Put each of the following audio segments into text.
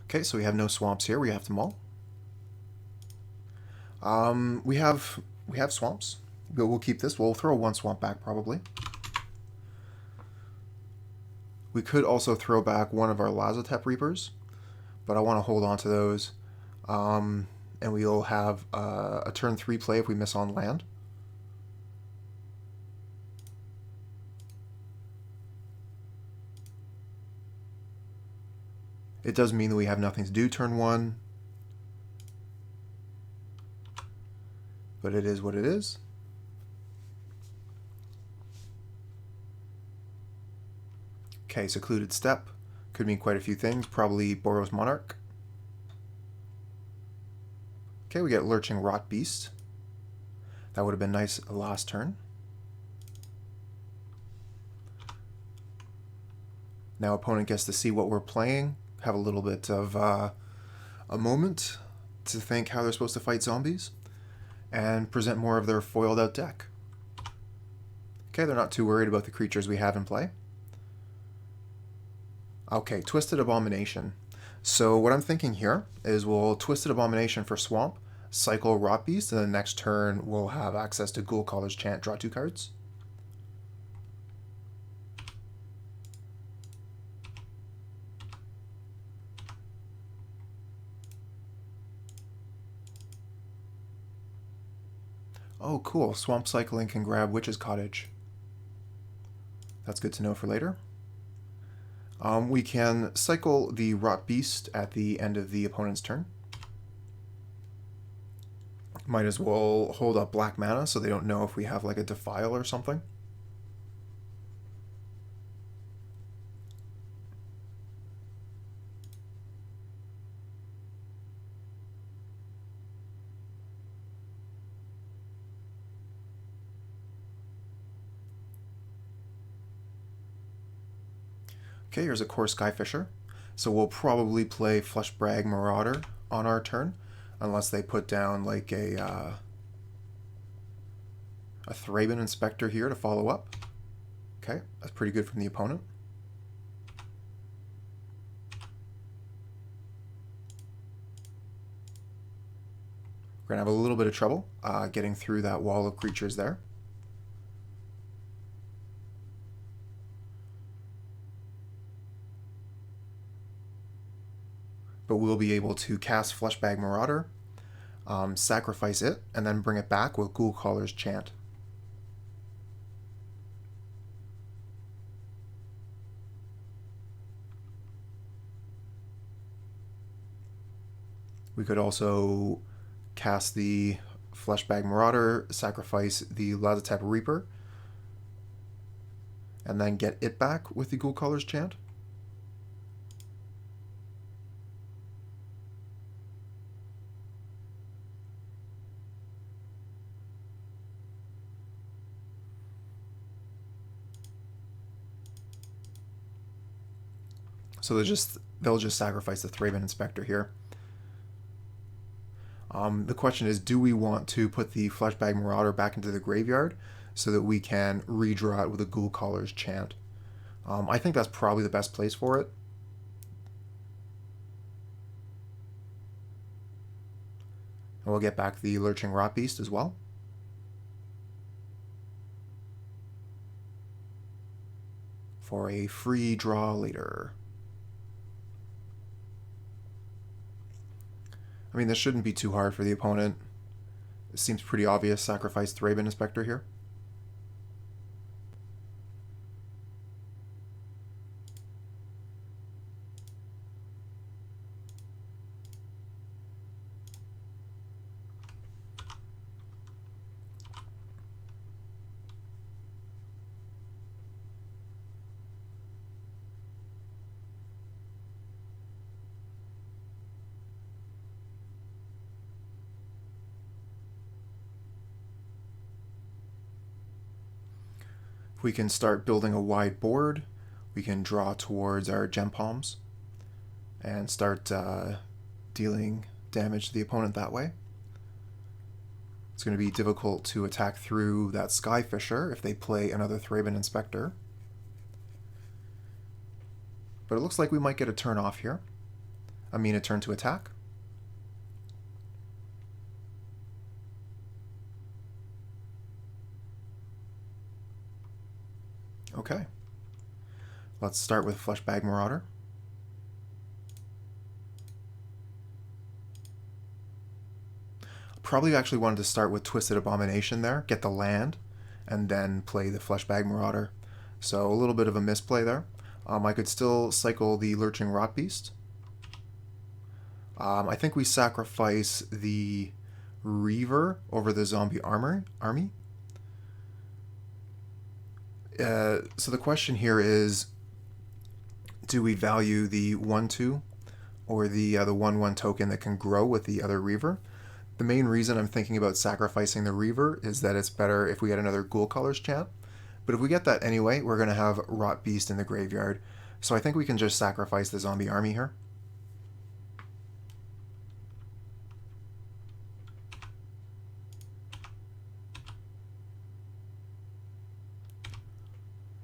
Okay, so we have no swamps here. We have them all. We have swamps. We'll keep this. We'll throw one swamp back probably. We could also throw back one of our Lazotep Reapers, but I want to hold on to those. And we'll have a turn 3 play if we miss on land. It does mean that we have nothing to do turn 1, but it is what it is. Okay, Secluded Steppe could mean quite a few things, probably Boros Monarch. Okay, we get Lurching Rotbeast. That would have been nice last turn. Now opponent gets to see what we're playing, have a little bit of a moment to think how they're supposed to fight zombies, and present more of their foiled out deck. Okay, they're not too worried about the creatures we have in play. Okay, Twisted Abomination. So what I'm thinking here is we'll Twisted Abomination for Swamp, cycle Rotbeast, and the next turn we'll have access to Ghoulcaller's Chant, draw 2 cards. Oh, cool. Swamp cycling can grab Witch's Cottage. That's good to know for later. We can cycle the Rotbeast at the end of the opponent's turn. Might as well hold up black mana so they don't know if we have like a Defile or something. Okay, here's a Core Skyfisher. So we'll probably play Fleshbag Marauder on our turn, unless they put down like a Thraben Inspector here to follow up. Okay, that's pretty good from the opponent. We're going to have a little bit of trouble getting through that wall of creatures there. But we'll be able to cast Fleshbag Marauder, sacrifice it, and then bring it back with Ghoulcaller's Chant. We could also cast the Fleshbag Marauder, sacrifice the Lazotep Reaper, and then get it back with the Ghoulcaller's Chant. So they'll just sacrifice the Thraben Inspector here. The question is, do we want to put the Fleshbag Marauder back into the graveyard so that we can redraw it with a Ghoulcaller's Chant? I think that's probably the best place for it. And we'll get back the Lurching Rotbeast as well. For a free draw later. I mean, this shouldn't be too hard for the opponent. It seems pretty obvious. Sacrifice Thraben Inspector here. We can start building a wide board. We can draw towards our Gempalms and start dealing damage to the opponent that way. It's going to be difficult to attack through that Skyfisher if they play another Thraben Inspector. But it looks like we might get a turn off here. Amina turn to attack. Okay. Let's start with Fleshbag Marauder. Probably actually wanted to start with Twisted Abomination there, get the land, and then play the Fleshbag Marauder. So a little bit of a misplay there. I could still cycle the Lurching Rotbeast. I think we sacrifice the Reaver over the zombie army. So the question here is, do we value the 1/2 or the 1/1 token that can grow with the other Reaver? The main reason I'm thinking about sacrificing the Reaver is that it's better if we get another Ghoulcaller's Chant. But if we get that anyway, we're going to have Rotbeast in the graveyard. So I think we can just sacrifice the zombie army here.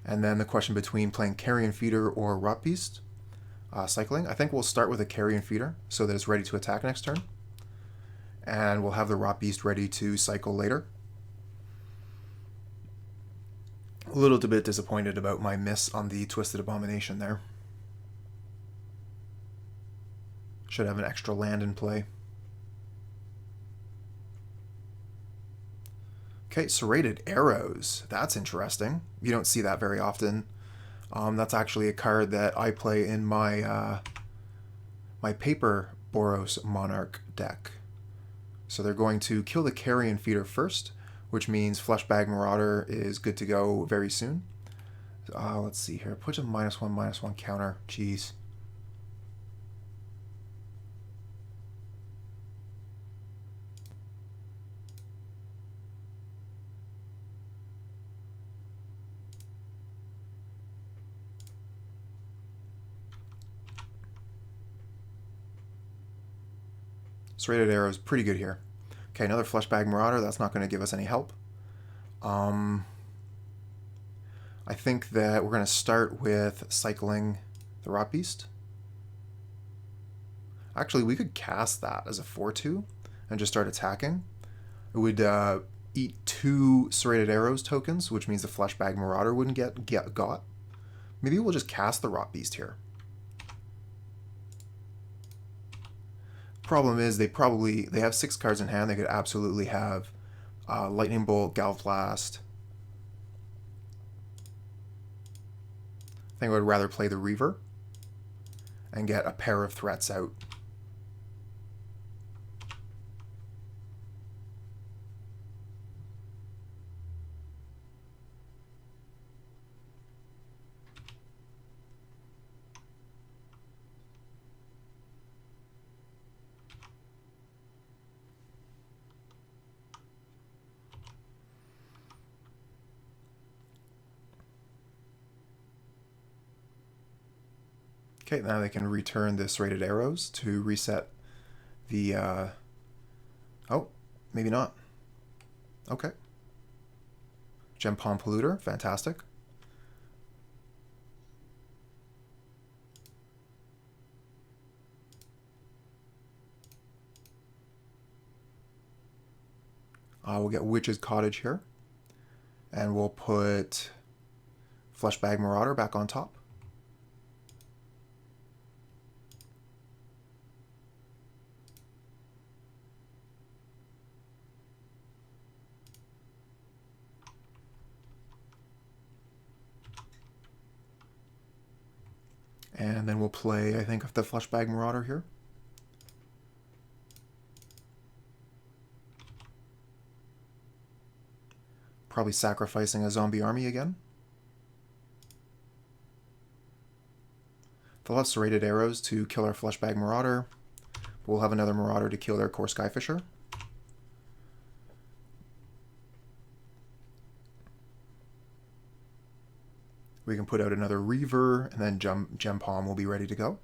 And then the question between playing Carrion Feeder or Rotbeast cycling. I think we'll start with a Carrion Feeder so that it's ready to attack next turn. And we'll have the Rotbeast ready to cycle later. A little bit disappointed about my miss on the Twisted Abomination there. Should have an extra land in play. Okay, Serrated Arrows. That's interesting. You don't see that very often. That's actually a card that I play in my my Pauper Boros Monarch deck. So they're going to kill the Carrion Feeder first, which means Fleshbag Marauder is good to go very soon. Let's see here. Put a -1/-1 counter. Jeez. Serrated Arrow is pretty good here. Okay, another Fleshbag Marauder. That's not going to give us any help. I think that we're going to start with cycling the Rotbeast. Actually, we could cast that as a 4/2 and just start attacking. It would eat 2 Serrated Arrows tokens, which means the Fleshbag Marauder wouldn't get got. Maybe we'll just cast the Rotbeast here. Problem is they have 6 cards in hand. They could absolutely have Lightning Bolt, Galvblast. I think I would rather play the Reaver and get a pair of threats out. Okay, now they can return the Serrated Arrows to reset the... Oh, maybe not. Okay. Gempalm Polluter, fantastic. We'll get Witch's Cottage here. And we'll put Fleshbag Marauder back on top. And then we'll play, I think, the Fleshbag Marauder here. Probably sacrificing a zombie army again. They'll have Serrated Arrows to kill our Fleshbag Marauder. We'll have another Marauder to kill their Core Skyfisher. We can put out another Reaver, and then Gempalm will be ready to go.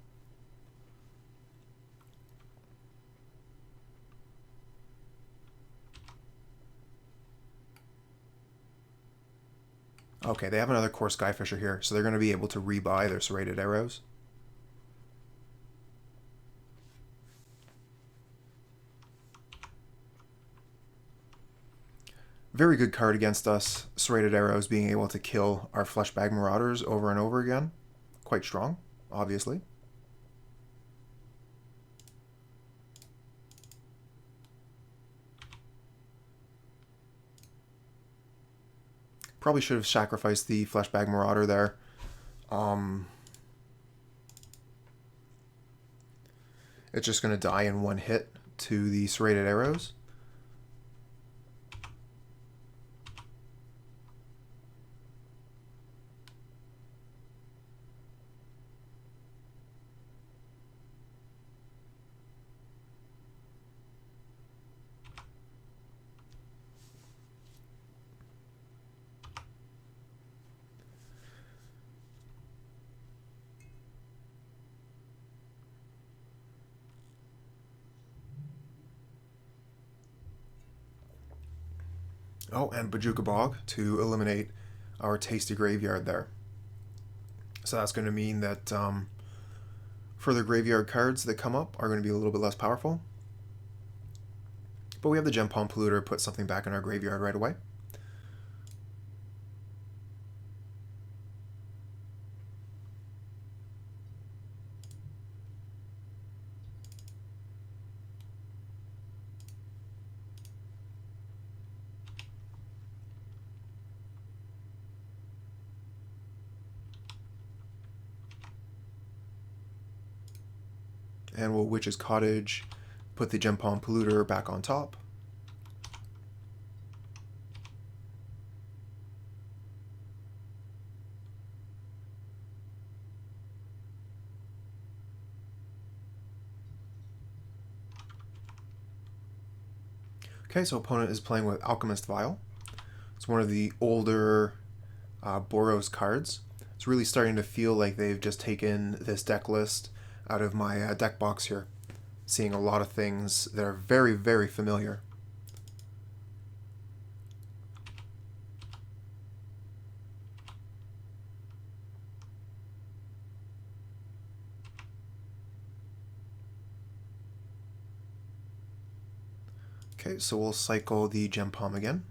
Okay, they have another Core Skyfisher here, so they're going to be able to rebuy their Serrated Arrows. Very good card against us. Serrated Arrows being able to kill our Fleshbag Marauders over and over again. Quite strong, obviously. Probably should have sacrificed the Fleshbag Marauder there. It's just going to die in one hit to the Serrated Arrows. Oh, and Bojuka Bog to eliminate our Tasty Graveyard there. So that's going to mean that further graveyard cards that come up are going to be a little bit less powerful. But we have the Gempalm Polluter put something back in our graveyard right away. And we'll Witch's Cottage, put the Gempalm Polluter back on top. Okay, so opponent is playing with Alchemist Vial. It's one of the older Boros cards. It's really starting to feel like they've just taken this deck list out of my deck box here. Seeing a lot of things that are very, very familiar. Okay, so we'll cycle the Gempalm again.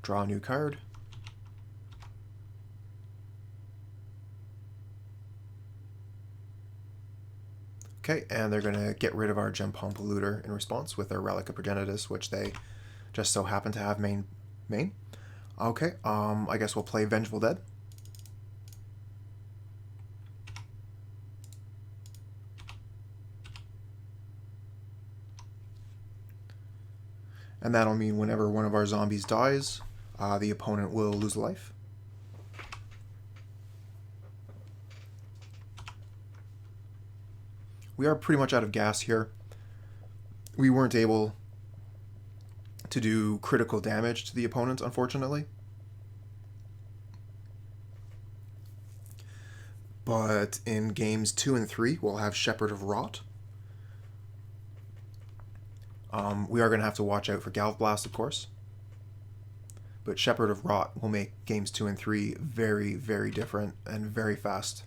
Draw a new card. Okay, and they're going to get rid of our Gempalm Polluter in response with their Relic of Progenitus, which they just so happen to have main. Okay, I guess we'll play Vengeful Dead. And that'll mean whenever one of our zombies dies, the opponent will lose a life. We are pretty much out of gas here. We weren't able to do critical damage to the opponent, unfortunately. But in games 2 and 3, we'll have Shepherd of Rot. We are going to have to watch out for Galv Blast, of course. But Shepherd of Rot will make games 2 and 3 very, very different and very fast.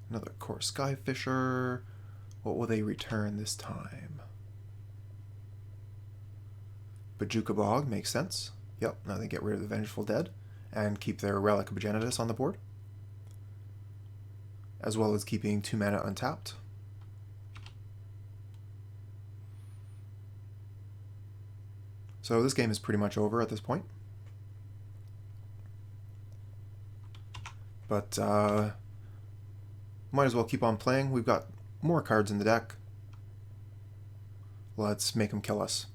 Another Core Skyfisher. What will they return this time? Bojuka Bog makes sense. Yep, now they get rid of the Vengeful Dead and keep their Relic of Progenitus on the board, as well as keeping 2 mana untapped. So this game is pretty much over at this point. But might as well keep on playing. We've got more cards in the deck. Let's make them kill us.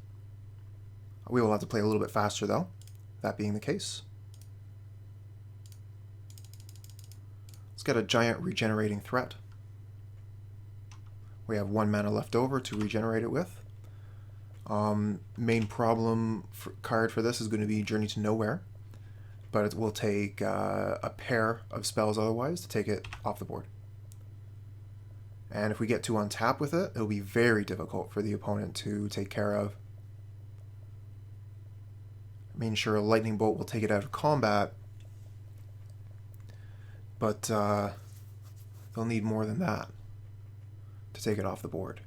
We will have to play a little bit faster though, that being the case. Let's get a giant regenerating threat. We have 1 mana left over to regenerate it with. Main problem card for this is going to be Journey to Nowhere, but it will take a pair of spells otherwise to take it off the board. And if we get to untap with it, it'll be very difficult for the opponent to take care of. I mean, sure, a lightning bolt will take it out of combat, but they'll need more than that to take it off the board.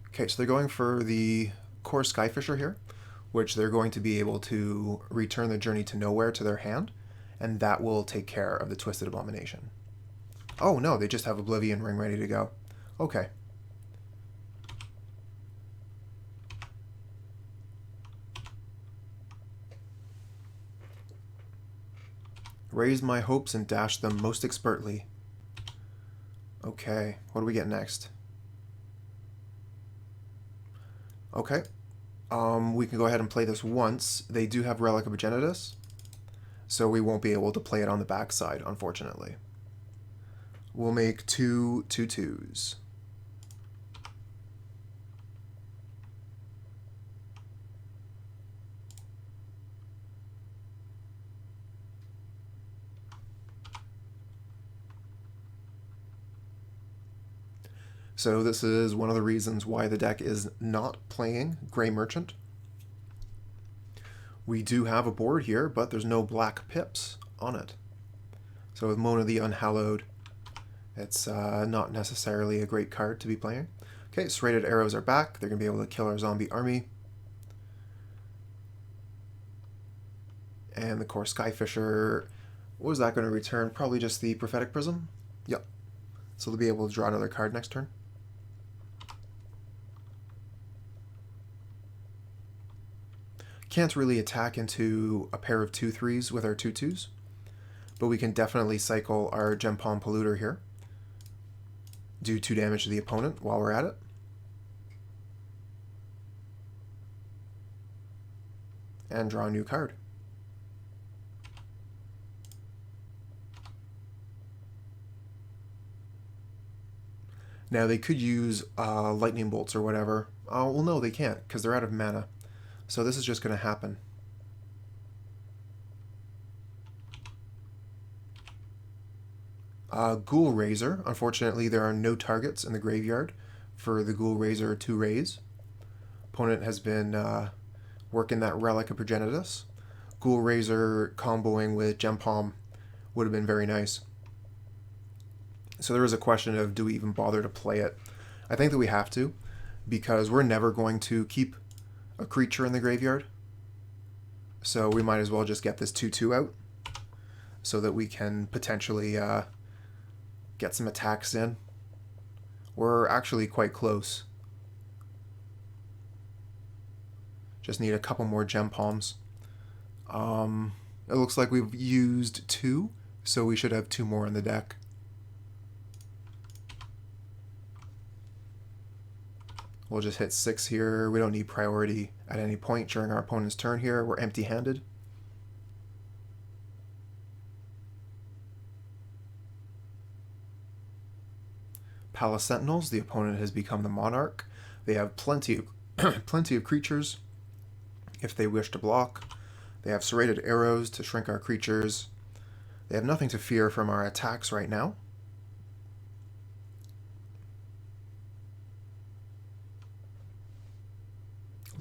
Okay, so they're going for the Core Skyfisher here, which they're going to be able to return the Journey to Nowhere to their hand, and that will take care of the Twisted Abomination. Oh no, they just have Oblivion Ring ready to go. Okay. Raise my hopes and dash them most expertly. Okay, what do we get next? Okay. We can go ahead and play this once. They do have Relic of Progenitus, so we won't be able to play it on the backside, unfortunately. We'll make 2 2/2s. So this is one of the reasons why the deck is not playing Grey Merchant. We do have a board here, but there's no black pips on it. So with Moan the Unhallowed, it's not necessarily a great card to be playing. Okay, Serrated Arrows are back. They're going to be able to kill our zombie army. And the Core Skyfisher, what was that going to return? Probably just the Prophetic Prism? Yep. So they'll be able to draw another card next turn. Can't really attack into a pair of 2/3s with our 2/2s, but we can definitely cycle our Gempalm Polluter here. Do 2 damage to the opponent while we're at it. And draw a new card. Now they could use lightning bolts or whatever. Oh, well no, they can't because they're out of mana. So this is just going to happen. Ghoulraiser. Unfortunately, there are no targets in the graveyard for the Ghoulraiser to raise. Opponent has been working that Relic of Progenitus. Ghoulraiser comboing with Gempalm would have been very nice. So there is a question of, do we even bother to play it? I think that we have to, because we're never going to keep a creature in the graveyard. So we might as well just get this 2/2 out so that we can potentially get some attacks in. We're actually quite close. Just need a couple more Gempalms. It looks like we've used 2, so we should have 2 more in the deck. We'll just hit 6 here. We don't need priority at any point during our opponent's turn here. We're empty-handed. Palace Sentinels. The opponent has become the Monarch. They have plenty of creatures if they wish to block. They have Serrated Arrows to shrink our creatures. They have nothing to fear from our attacks right now.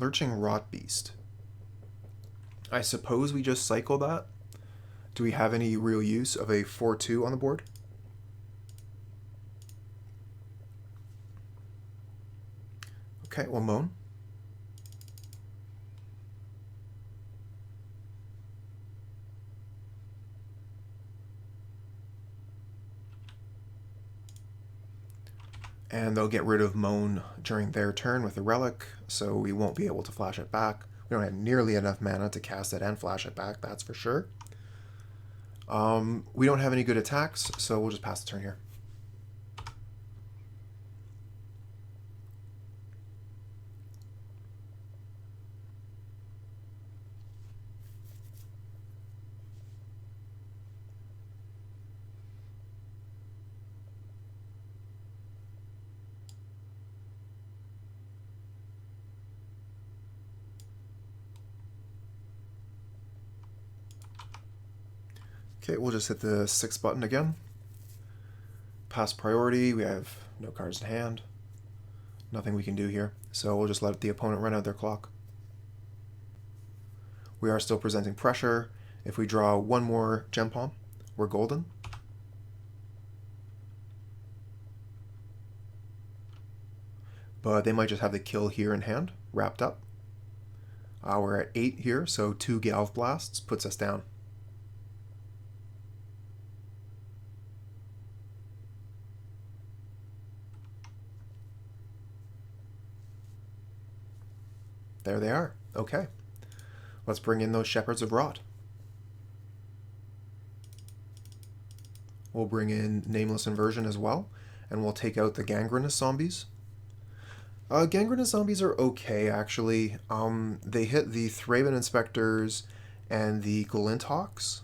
Lurching Rotbeast. I suppose we just cycle that. Do we have any real use of a 4/2 on the board? Okay, well, Moan. And they'll get rid of Moan during their turn with a Relic, so we won't be able to flash it back. We don't have nearly enough mana to cast it and flash it back, that's for sure. We don't have any good attacks, so we'll just pass the turn here. Okay, we'll just hit the 6 button again. pass priority. We have no cards in hand. Nothing we can do here, so we'll just let the opponent run out their clock. We are still presenting pressure. If we draw one more Gempalm, we're golden. But they might just have the kill here in hand, wrapped up. We're at 8 here, so 2 Galv Blasts puts us down. There they are. Okay. Let's bring in those Shepherds of Rot. We'll bring in Nameless Inversion as well, and we'll take out the Gangrenous Zombies. Gangrenous Zombies are okay, actually. They hit the Thraben Inspectors and the Glinthawks.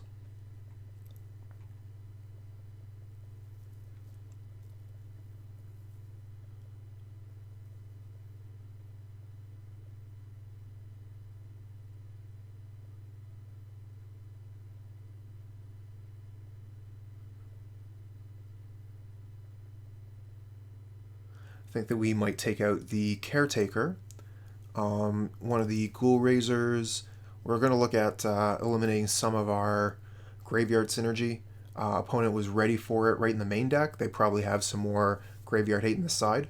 I think that we might take out the Caretaker, one of the Ghoulraisers. We're going to look at eliminating some of our graveyard synergy. Opponent was ready for it right in the main deck. They probably have some more graveyard hate in the side.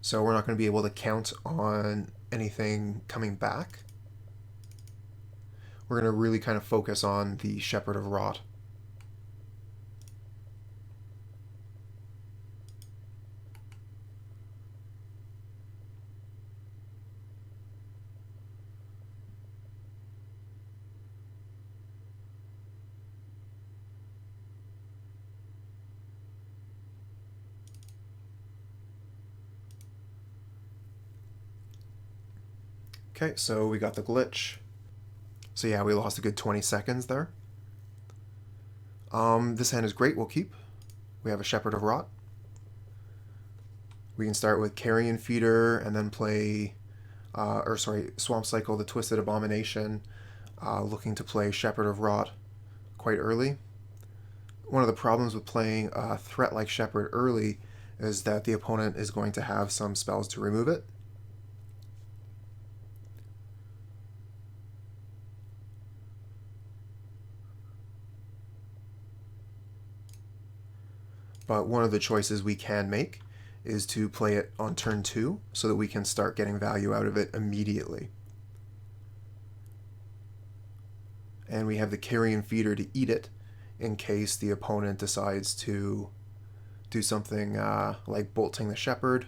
So we're not going to be able to count on anything coming back. We're going to really kind of focus on the Shepherd of Rot. Okay, so we got the glitch. So yeah, we lost a good 20 seconds there. This hand is great, we'll keep. We have a Shepherd of Rot. We can start with Carrion Feeder and then play, Swamp Cycle, the Twisted Abomination, looking to play Shepherd of Rot quite early. One of the problems with playing a threat like Shepherd early is that the opponent is going to have some spells to remove it. But one of the choices we can make is to play it on turn 2 so that we can start getting value out of it immediately. And we have the Carrion Feeder to eat it in case the opponent decides to do something like bolting the Shepherd.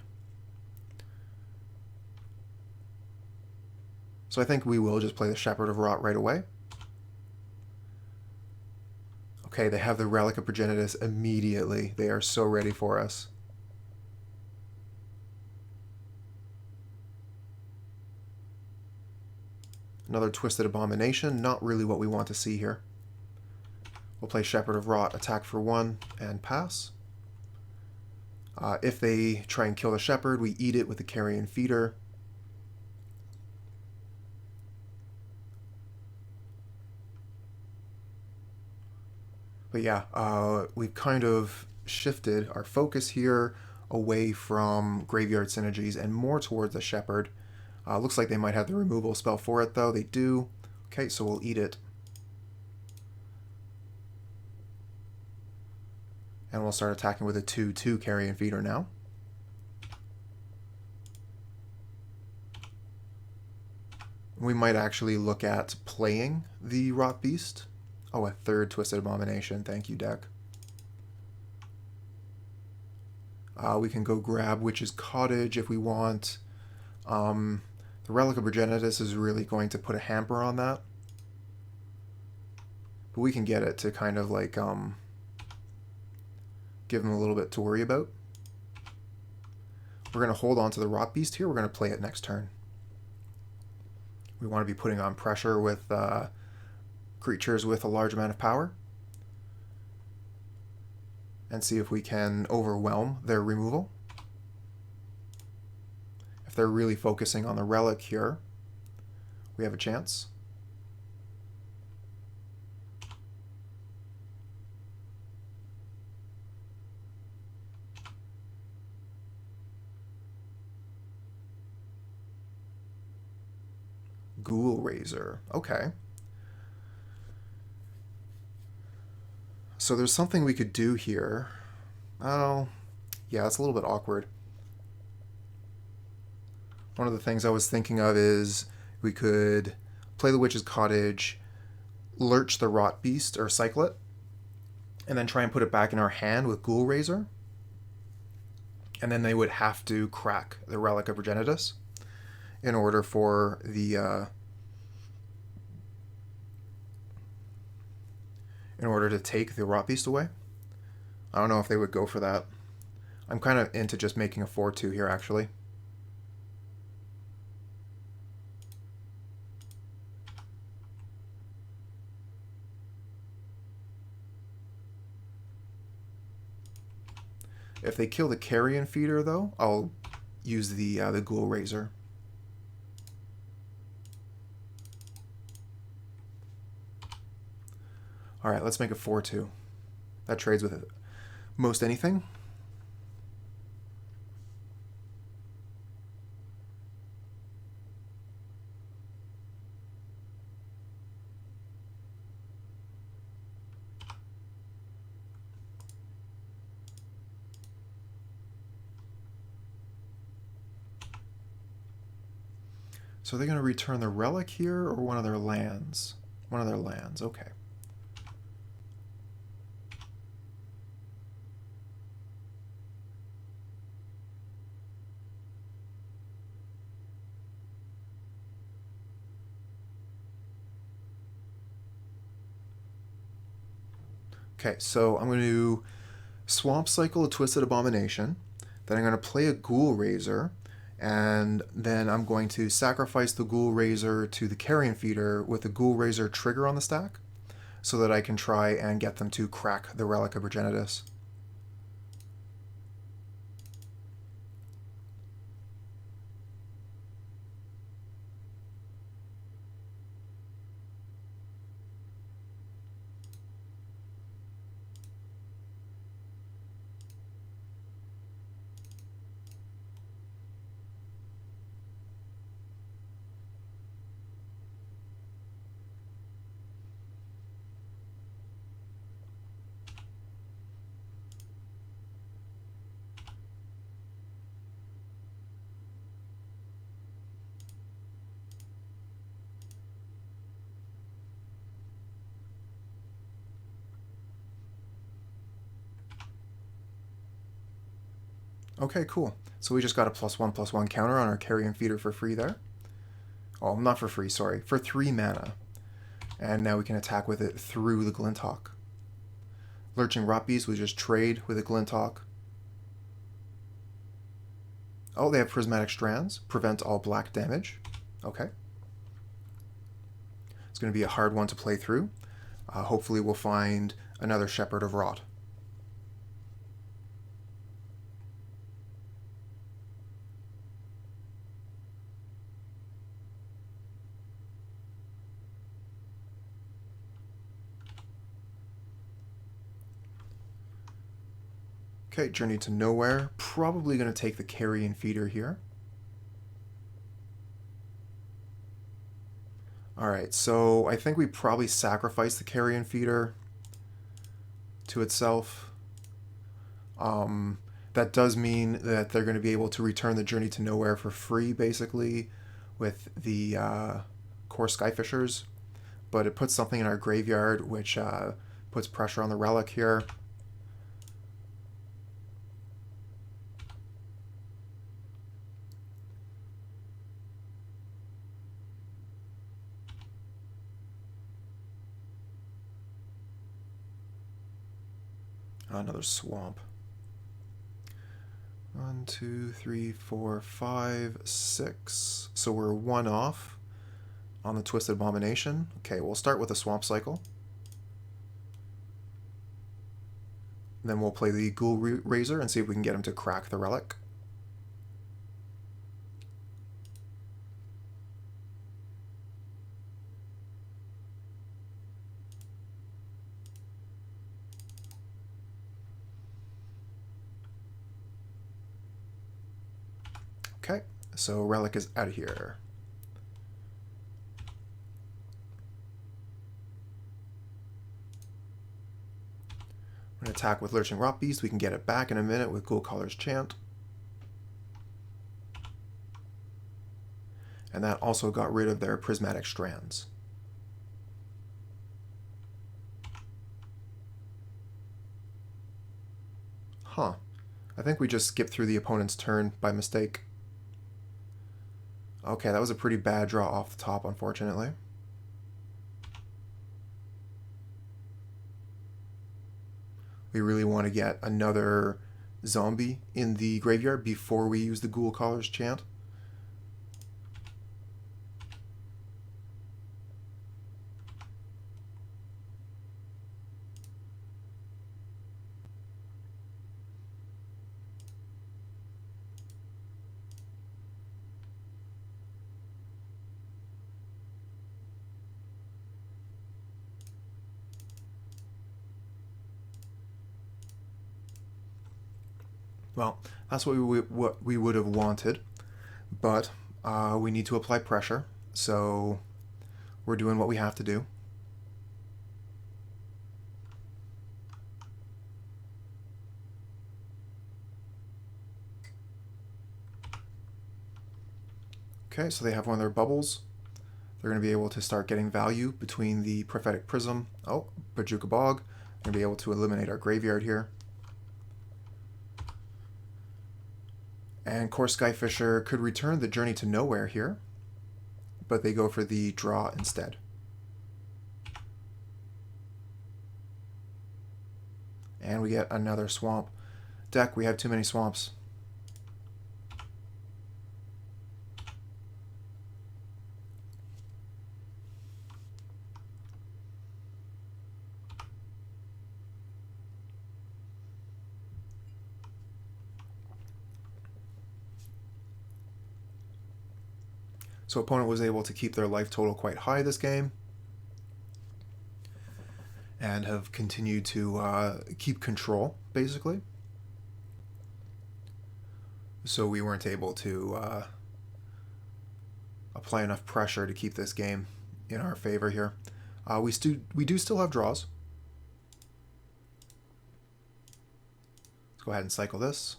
So I think we will just play the Shepherd of Rot right away. Okay, they have the Relic of Progenitus immediately. They are so ready for us. Another Twisted Abomination, not really what we want to see here. We'll play Shepherd of Rot, attack for 1, and pass. If they try and kill the Shepherd, we eat it with the Carrion Feeder. But yeah, we've kind of shifted our focus here away from graveyard synergies and more towards the Shepherd. Looks like they might have the removal spell for it, though. They do. Okay, so we'll eat it. And we'll start attacking with a 2/2 Carrion Feeder now. We might actually look at playing the Rotbeast. Oh, a 3rd Twisted Abomination. Thank you, deck. We can go grab Witch's Cottage if we want. The Relic of Progenitus is really going to put a hamper on that. But we can get it to kind of like give them a little bit to worry about. We're going to hold on to the Rotbeast here. We're going to play it next turn. We want to be putting on pressure with creatures with a large amount of power and see if we can overwhelm their removal. If they're really focusing on the relic here, we have a chance. Ghoulraiser. Okay. So there's something we could do here. Oh, yeah, it's a little bit awkward. One of the things I was thinking of is we could play the Witch's Cottage, lurch the Rotbeast, or cycle it, and then try and put it back in our hand with Ghoulraiser. And then they would have to crack the Relic of Progenitus in order for the in order to take the Rotbeast away. I don't know if they would go for that. I'm kind of into just making a 4-2 here, actually. If they kill the Carrion Feeder, though, I'll use the Ghoulraiser. All right, let's make a 4-2. That trades with most anything. So they're going to return the relic here or one of their lands? One of their lands, okay. Okay, so I'm going to Swamp Cycle a Twisted Abomination. Then I'm going to play a Ghoulraiser. And then I'm going to sacrifice the Ghoulraiser to the Carrion Feeder with the Ghoulraiser trigger on the stack so that I can try and get them to crack the Relic of Progenitus. Okay, cool. So we just got a +1/+1 counter on our Carrion Feeder for free there. Oh, not for free, sorry. For 3 mana. And now we can attack with it through the Glinthawk. Lurching Rotbeast, we just trade with a Glinthawk. Oh, they have Prismatic Strands. Prevent all black damage. Okay. It's going to be a hard one to play through. Hopefully we'll find another Shepherd of Rot. Okay, Journey to Nowhere. Probably going to take the Carrion Feeder here. Alright, so I think we probably sacrifice the Carrion Feeder to itself. That does mean that they're going to be able to return the Journey to Nowhere for free, basically, with the Core Skyfishers. But it puts something in our graveyard, which puts pressure on the Relic here. Another swamp. 1, 2, 3, 4, 5, 6. So we're 1 off on the Twisted Abomination. Okay, we'll start with a Swamp Cycle. Then we'll play the Ghoulraiser and see if we can get him to crack the Relic. Okay, so Relic is out of here. We're going to attack with Lurching Rotbeast. We can get it back in a minute with Ghoulcaller's Chant. And that also got rid of their Prismatic Strands. Huh. I think we just skipped through the opponent's turn by mistake. Okay, that was a pretty bad draw off the top, unfortunately. We really want to get another zombie in the graveyard before we use the Ghoulcaller's Chant. Well, that's what we would have wanted, but we need to apply pressure, so we're doing what we have to do. Okay, so they have one of their bubbles. They're going to be able to start getting value between the Prophetic Prism. Oh, Bajuka Bog. They're going to be able to eliminate our graveyard here. And Core Skyfisher could return the Journey to Nowhere here, but they go for the draw instead. And we get another swamp. Deck, we have too many swamps. So opponent was able to keep their life total quite high this game and have continued to keep control, basically. So we weren't able to apply enough pressure to keep this game in our favor here. We do still have draws. Let's go ahead and cycle this.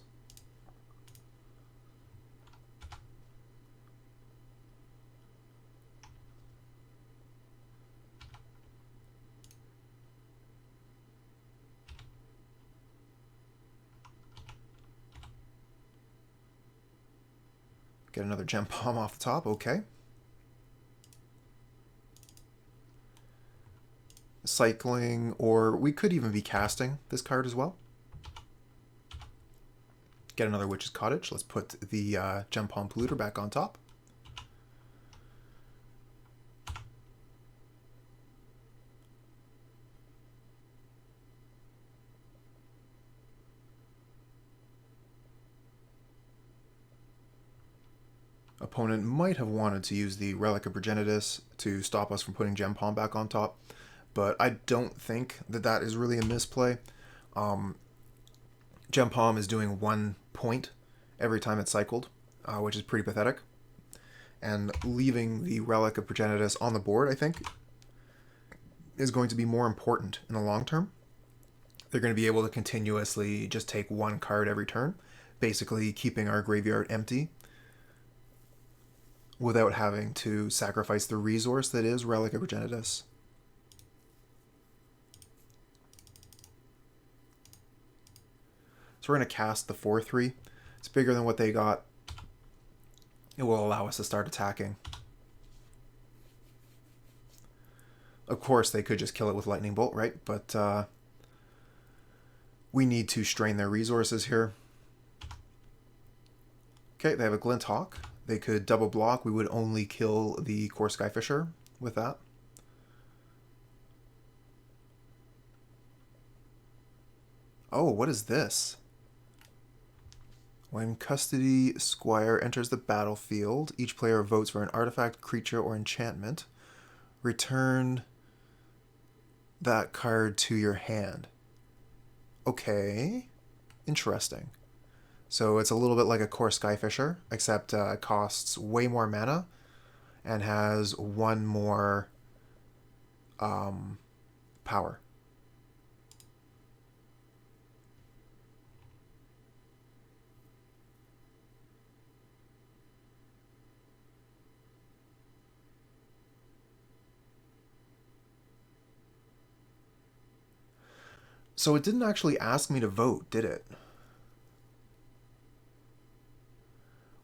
Get another Gempalm off the top, okay. Cycling, or we could even be casting this card as well. Get another Witch's Cottage. Let's put the Gempalm Polluter back on top. Opponent might have wanted to use the Relic of Progenitus to stop us from putting Gempalm back on top, but I don't think that that is really a misplay. Gempalm is doing 1 point every time it's cycled, which is pretty pathetic. And leaving the Relic of Progenitus on the board, I think, is going to be more important in the long term. They're going to be able to continuously just take 1 card every turn, basically keeping our graveyard empty without having to sacrifice the resource that is Relic of Progenitus. So we're going to cast the 4/3. It's bigger than what they got. It will allow us to start attacking. Of course, they could just kill it with Lightning Bolt, right? But we need to strain their resources here. Okay, they have a Glint Hawk. They could double block. We would only kill the Core Skyfisher with that. Oh, what is this? When Custody Squire enters the battlefield, each player votes for an artifact, creature, or enchantment. Return that card to your hand. Okay, interesting. So it's a little bit like a Core Skyfisher, except costs way more mana and has 1 more power. So it didn't actually ask me to vote, did it?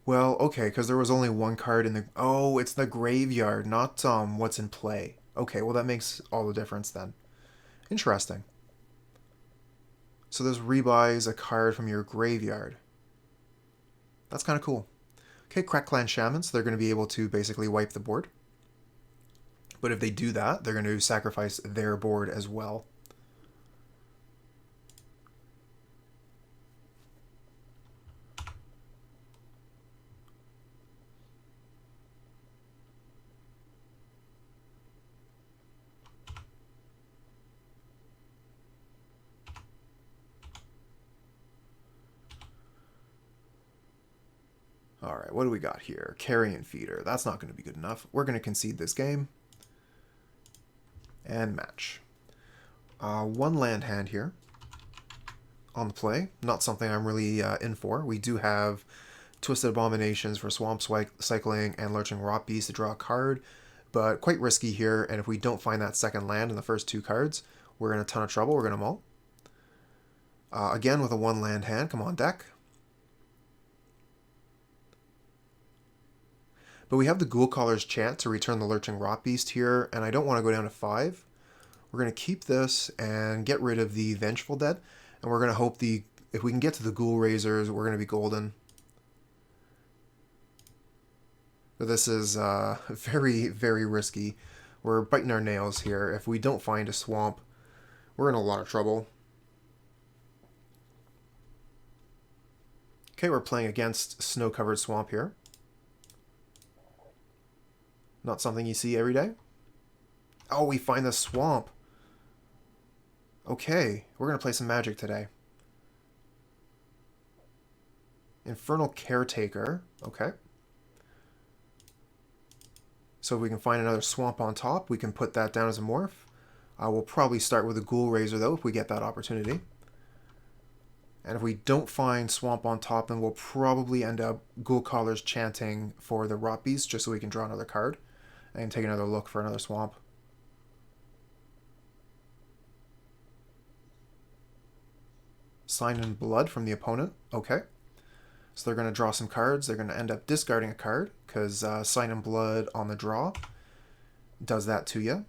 Well, okay, because there was only one card in the... Oh, it's the graveyard, not what's in play. Okay, well that makes all the difference then. Interesting. So this rebuys a card from your graveyard. That's kind of cool. Okay, Crack Clan Shamans, they're going to be able to basically wipe the board. But if they do that, they're going to sacrifice their board as well. Alright, what do we got here? Carrion Feeder. That's not going to be good enough. We're going to concede this game. And match. One land hand here on the play. Not something I'm really in for. We do have Twisted Abominations for Swamp Cycling and Lurching Rotbeast to draw a card, but quite risky here, and if we don't find that second land in the first two cards, we're in a ton of trouble. We're going to mull. Again with a one land hand. Come on, deck. But we have the Ghoulcaller's Chant to return the Lurching Rotbeast here, and I don't want to go down to 5. We're going to keep this and get rid of the Vengeful Dead, and we're going to hope if we can get to the Ghoulraisers, we're going to be golden. But this is very, very risky. We're biting our nails here. If we don't find a swamp, we're in a lot of trouble. Okay, we're playing against Snow-Covered Swamp here. Not something you see every day. Oh, we find the swamp. Okay, we're going to play some Magic today. Infernal Caretaker. Okay. So if we can find another swamp on top, we can put that down as a morph. We'll probably start with a Ghoulraiser, though, if we get that opportunity. And if we don't find swamp on top, then we'll probably end up Ghoulcaller's chanting for the Rotbeast, just so we can draw another card and take another look for another swamp. Sign in Blood from the opponent. Okay. So they're going to draw some cards. They're going to end up discarding a card, because Sign in Blood on the draw does that to you.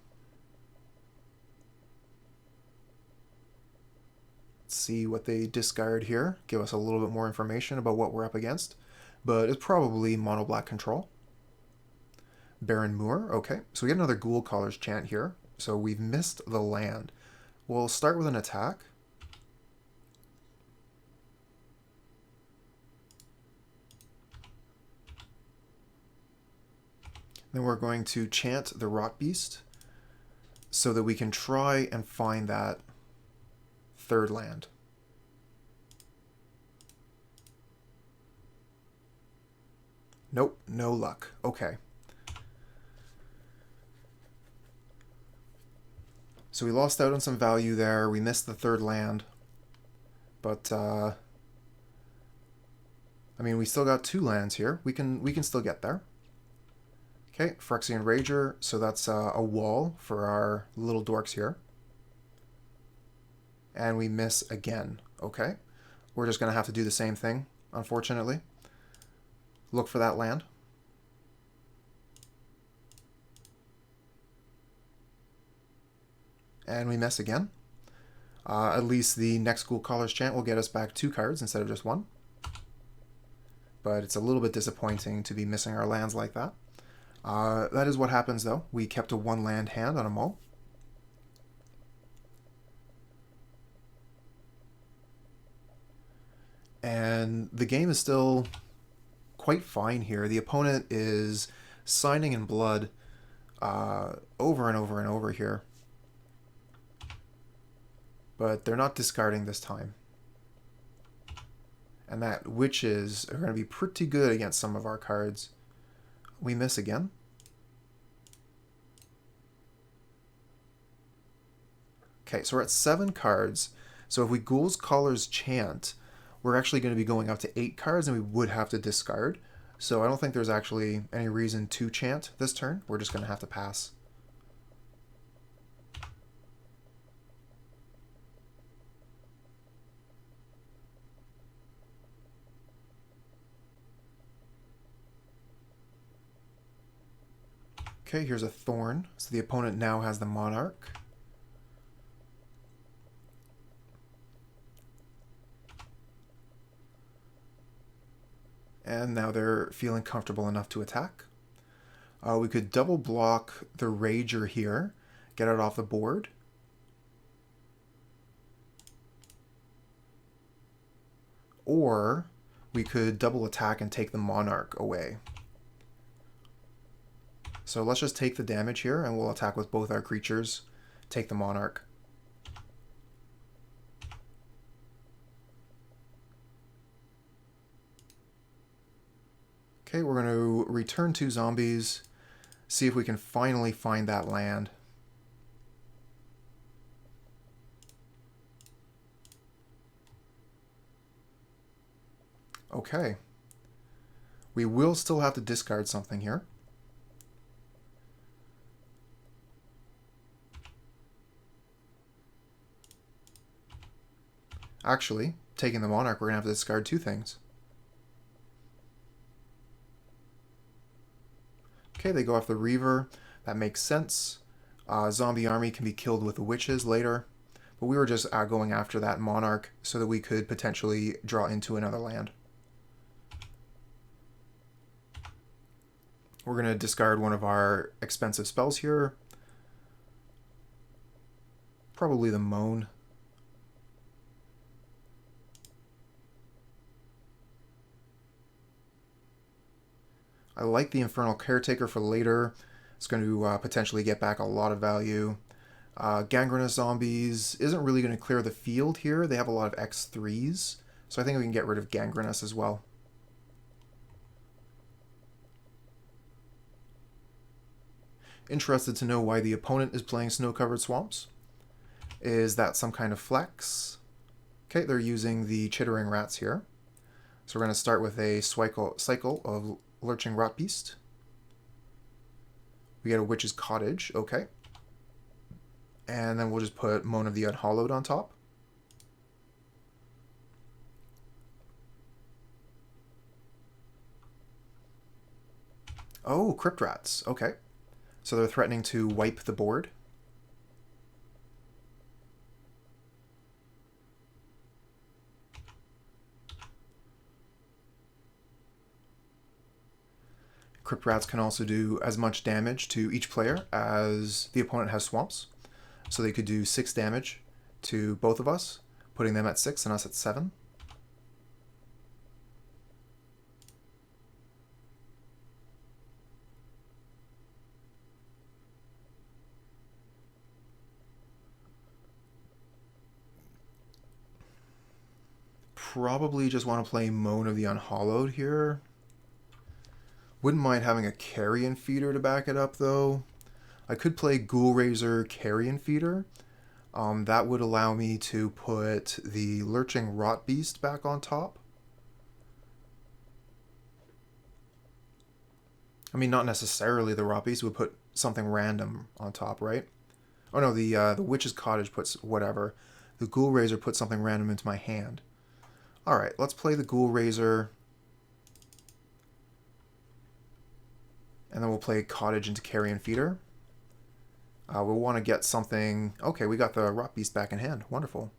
Let's see what they discard here. Give us a little bit more information about what we're up against. But it's probably MonoBlack control. Baron Moor. Okay, so we get another Ghoulcaller's Chant here. So we've missed the land. We'll start with an attack. Then we're going to chant the Rotbeast so that we can try and find that third land. Nope, no luck. Okay. So we lost out on some value there. We missed the third land. But, I mean, we still got 2 lands here. We can still get there. Okay, Phyrexian Rager, so that's a wall for our little dorks here. And we miss again. Okay, we're just going to have to do the same thing, unfortunately. Look for that land. And we miss again. At least the next Ghoulcaller's Chant will get us back 2 cards instead of just 1. But it's a little bit disappointing to be missing our lands like that. That is what happens, though. We kept a 1 land hand on a mull. And the game is still quite fine here. The opponent is signing in blood over and over and over here. But they're not discarding this time. And that witches are going to be pretty good against some of our cards. We miss again. Okay, so we're at 7 cards. So if we Ghoulcaller's Chant, we're actually going to be going up to 8 cards, and we would have to discard. So I don't think there's actually any reason to chant this turn. We're just going to have to pass. Okay, here's a Thorn. So the opponent now has the Monarch. And now they're feeling comfortable enough to attack. We could double block the Rager here, get it off the board. Or we could double attack and take the Monarch away. So let's just take the damage here and we'll attack with both our creatures, take the Monarch. Okay, we're going to return 2 zombies, see if we can finally find that land. Okay. We will still have to discard something here. Actually, taking the Monarch, we're going to have to discard 2 things. Okay, they go off the Reaver. That makes sense. Zombie army can be killed with the witches later. But we were just going after that Monarch so that we could potentially draw into another land. We're going to discard one of our expensive spells here. Probably the Moan. I like the Infernal Caretaker for later. It's going to potentially get back a lot of value. Gangrenous Zombies isn't really going to clear the field here. They have a lot of X3s, so I think we can get rid of Gangrenous as well. Interested to know why the opponent is playing Snow-Covered Swamps. Is that some kind of flex? Okay, they're using the Chittering Rats here. So we're going to start with a cycle of Lurching Rotbeast. We get a Witch's Cottage, okay. And then we'll just put Moan of the Unhallowed on top. Oh, Crypt Rats, okay. So they're threatening to wipe the board. Crypt Rats can also do as much damage to each player as the opponent has swamps. So they could do 6 damage to both of us, putting them at 6 and us at 7. Probably just want to play Moan of the Unhallowed here. Wouldn't mind having a Carrion Feeder to back it up, though. I could play Ghoulraiser Carrion Feeder. That would allow me to put the Lurching Rotbeast back on top. I mean, not necessarily the Rotbeast. Would put something random on top, right? Oh no, the Witch's Cottage puts whatever. The Ghoulraiser puts something random into my hand. Alright, let's play the Ghoulraiser. And then we'll play Cottage into Carrion Feeder. We'll want to get something... Okay, we got the Rotbeast back in hand. Wonderful.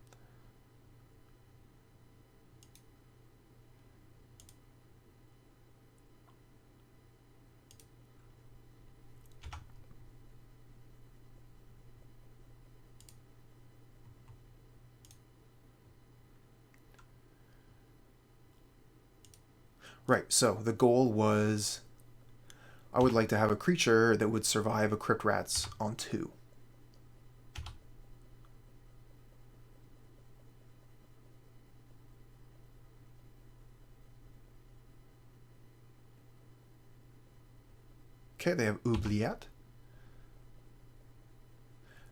Right, so the goal was... I would like to have a creature that would survive a Crypt Rats on 2. Okay, they have Oubliette.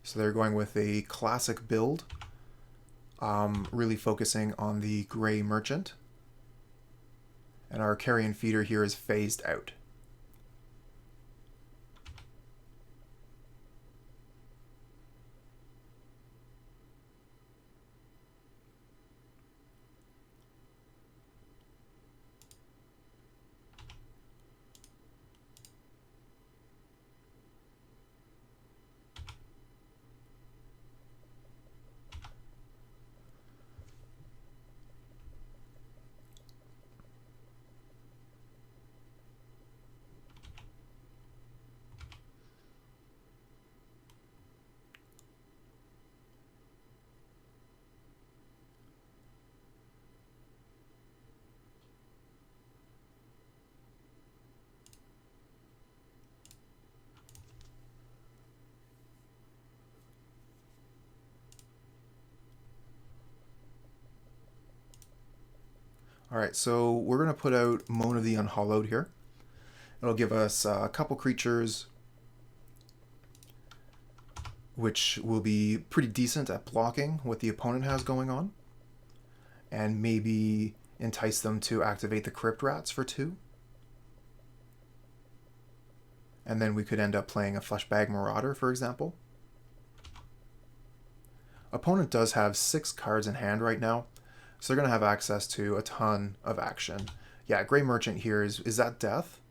So they're going with a classic build, really focusing on the Grey Merchant. And our Carrion Feeder here is phased out. Alright, so we're going to put out Moan of the Unhallowed here. It'll give us a couple creatures which will be pretty decent at blocking what the opponent has going on, and maybe entice them to activate the Crypt Rats for 2. And then we could end up playing a Fleshbag Marauder, for example. Opponent does have 6 cards in hand right now, so they're going to have access to a ton of action. Yeah, Grey Merchant here is that death?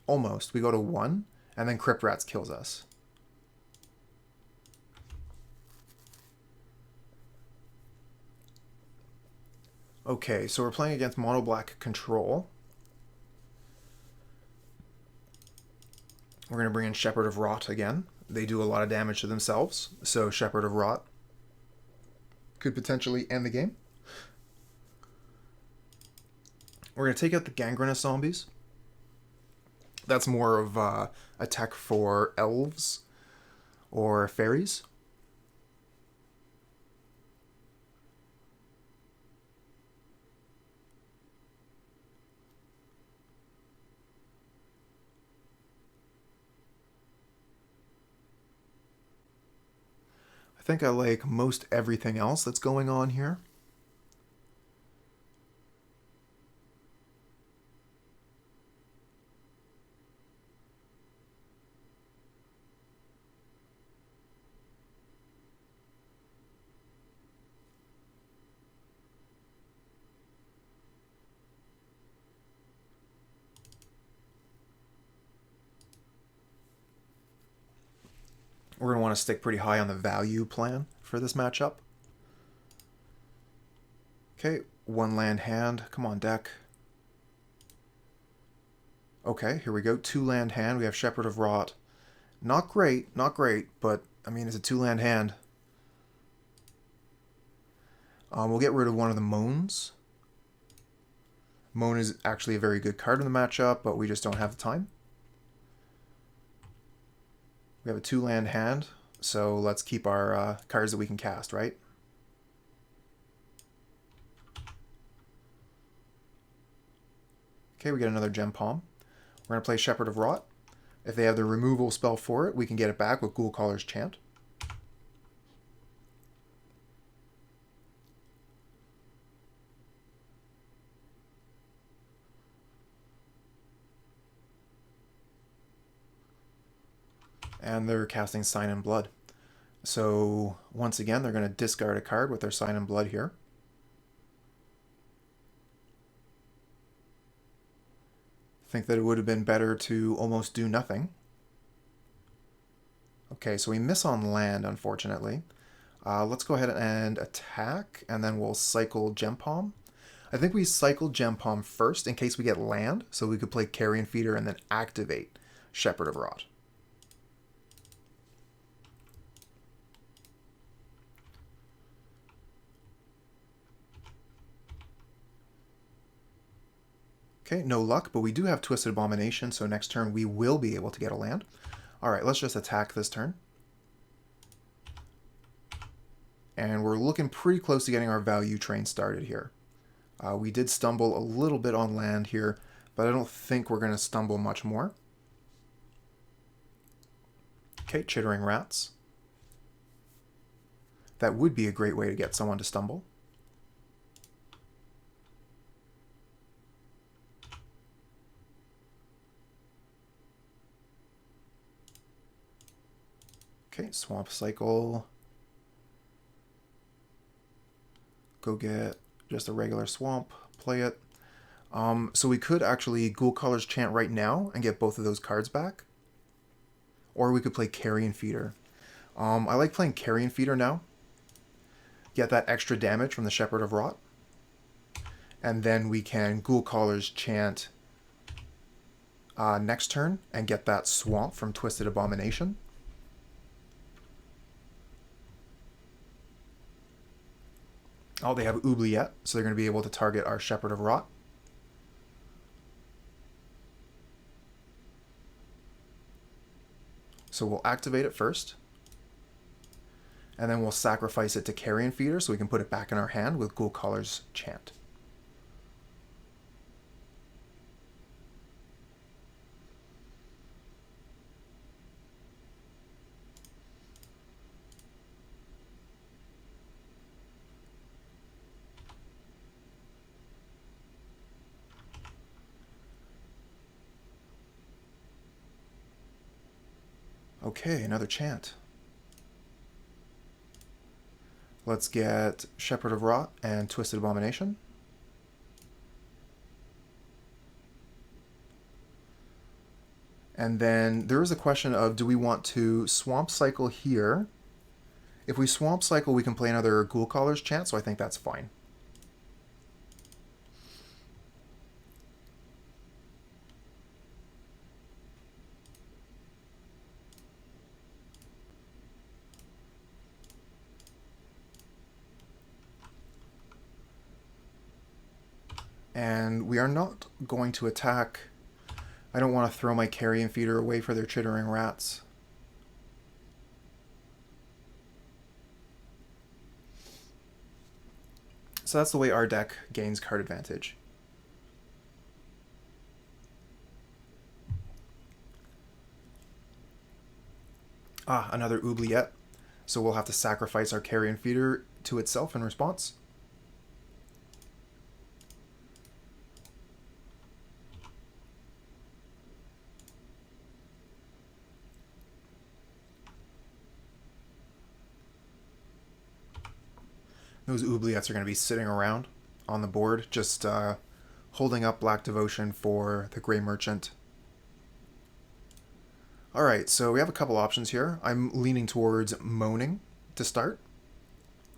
Almost. We go to 1, and then Crypt Rats kills us. Okay, so we're playing against MonoBlack Control. We're going to bring in Shepherd of Rot again. They do a lot of damage to themselves, so Shepherd of Rot could potentially end the game. We're going to take out the Gangrenous Zombies. That's more of a tech for elves or fairies. I think I like most everything else that's going on here. We're going to want to stick pretty high on the value plan for this matchup. Okay, 1 land hand. Come on, deck. Okay, here we go. 2 land hand. We have Shepherd of Rot. Not great, but I mean, it's a 2 land hand. We'll get rid of one of the Moans. Moan is actually a very good card in the matchup, but we just don't have the time. We have a 2 land hand, so let's keep our cards that we can cast, right? Okay, we get another Gempalm. We're going to play Shepherd of Rot. If they have the removal spell for it, we can get it back with Ghoulcaller's Chant. And they're casting Sign in Blood. So once again, they're going to discard a card with their Sign in Blood here. I think that it would have been better to almost do nothing. Okay, so we miss on land, unfortunately. Let's go ahead and attack, and then we'll cycle Gempalm. I think we cycled Gempalm first in case we get land, so we could play Carrion Feeder and then activate Shepherd of Rot. Okay, no luck, but we do have Twisted Abomination, so next turn we will be able to get a land. Alright, let's just attack this turn. And we're looking pretty close to getting our value train started here. We did stumble a little bit on land here, but I don't think we're going to stumble much more. Okay, Chittering Rats. That would be a great way to get someone to stumble. Okay, Swamp Cycle. Go get just a regular Swamp, play it. So we could actually Ghoulcaller's Chant right now and get both of those cards back. Or we could play Carrion Feeder. I like playing Carrion Feeder now. Get that extra damage from the Shepherd of Rot. And then we can Ghoulcaller's Chant next turn and get that Swamp from Twisted Abomination. Oh, they have Oubliette, so they're going to be able to target our Shepherd of Rot. So we'll activate it first. And then we'll sacrifice it to Carrion Feeder so we can put it back in our hand with Ghoulcaller's Chant. Okay, another Chant. Let's get Shepherd of Rot and Twisted Abomination. And then there is a question of, do we want to Swamp Cycle here? If we Swamp Cycle, we can play another Ghoulcaller's Chant, so I think that's fine. And we are not going to attack. I don't want to throw my Carrion Feeder away for their Chittering Rats. So that's the way our deck gains card advantage. Ah, another Oubliette. So we'll have to sacrifice our Carrion Feeder to itself in response. Those Oubliettes are going to be sitting around on the board, just holding up Black Devotion for the Grey Merchant. Alright, so we have a couple options here. I'm leaning towards Moaning to start.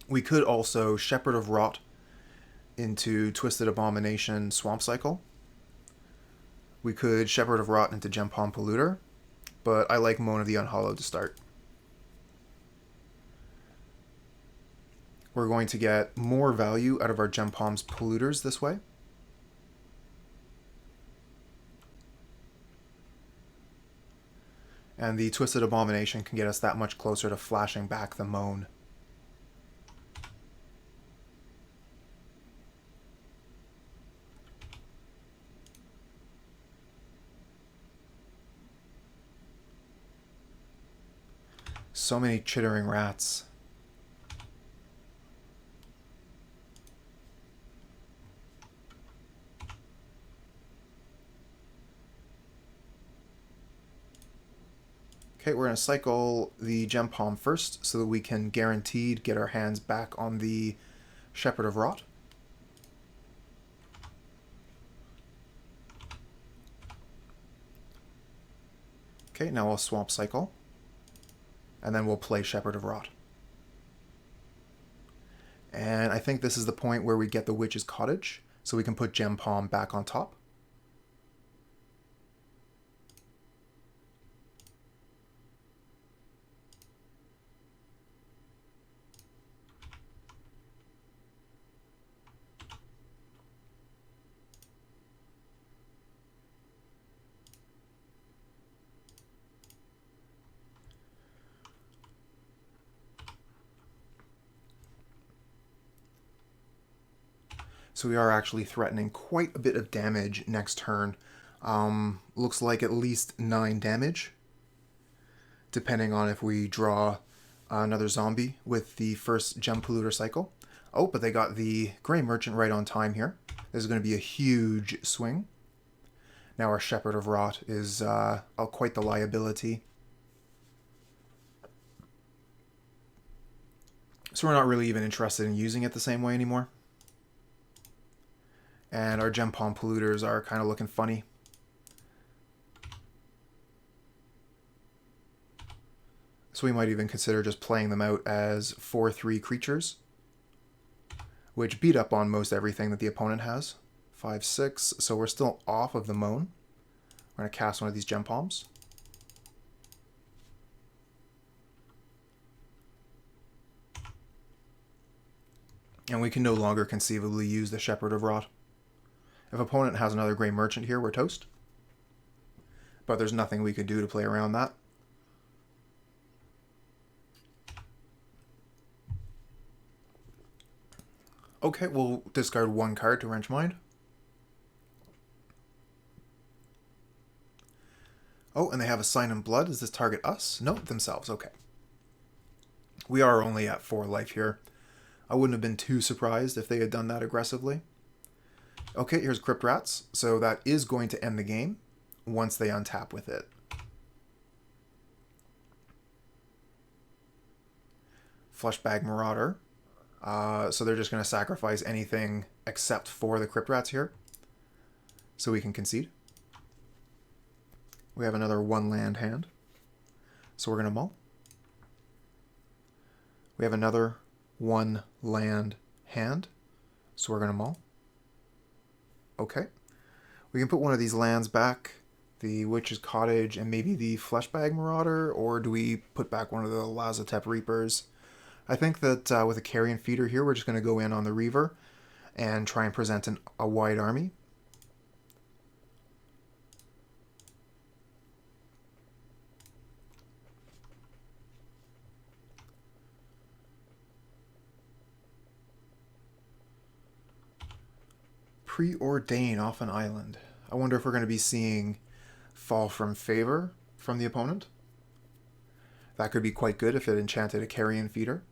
We could also Shepherd of Rot into Twisted Abomination Swamp Cycle. We could Shepherd of Rot into Gempalm Polluter, but I like Moan of the Unhallowed to start. We're going to get more value out of our Gempalm's Polluters this way. And the Twisted Abomination can get us that much closer to flashing back the Moan. So many Chittering Rats. Okay, we're going to cycle the Gempalm first so that we can guaranteed get our hands back on the Shepherd of Rot. Okay, now we'll Swamp Cycle. And then we'll play Shepherd of Rot. And I think this is the point where we get the Witch's Cottage, so we can put Gempalm back on top. So we are actually threatening quite a bit of damage next turn. Looks like at least 9 damage, depending on if we draw another zombie with the first Gem Polluter cycle. Oh, but they got the Grey Merchant right on time here. This is going to be a huge swing. Now our Shepherd of Rot is quite the liability. So we're not really even interested in using it the same way anymore. And our Gempalm Polluters are kind of looking funny. So we might even consider just playing them out as 4/3 creatures, which beat up on most everything that the opponent has. 5/6, so we're still off of the Moan. We're going to cast one of these Gempalms. And we can no longer conceivably use the Shepherd of Rot. If opponent has another Grey Merchant here, we're toast. But there's nothing we could do to play around that. Okay, we'll discard one card to Wrench Mind. Oh, and they have a Sign in Blood. Does this target us? No, themselves. Okay. We are only at 4 life here. I wouldn't have been too surprised if they had done that aggressively. Okay, here's Crypt Rats. So that is going to end the game once they untap with it. Fleshbag Marauder. So they're just going to sacrifice anything except for the Crypt Rats here. So we can concede. We have another 1 land hand. So we're going to mull. We have another 1 land hand. So we're going to mull. Okay. We can put one of these lands back. The Witch's Cottage and maybe the Fleshbag Marauder. Or do we put back one of the Lazotep Reapers? I think that with a Carrion Feeder here, we're just going to go in on the Reaver and try and present a wide army. Preordain off an island. I wonder if we're going to be seeing Fall from Favor from the opponent. That could be quite good if it enchanted a Carrion Feeder.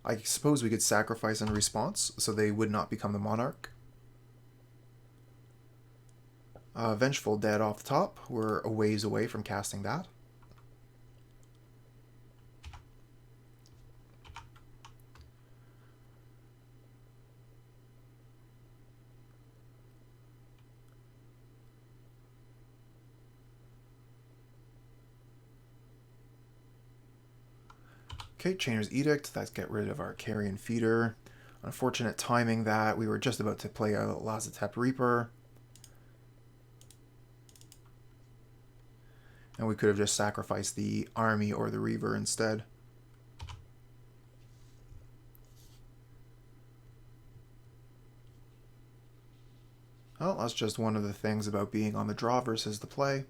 I suppose we could sacrifice in response, so they would not become the Monarch. Vengeful Dead off the top. We're a ways away from casting that. Okay, Chainer's Edict. Let's get rid of our Carrion Feeder. Unfortunate timing that we were just about to play a Lazotep Reaper. And we could have just sacrificed the army or the Reaver instead. Well, that's just one of the things about being on the draw versus the play.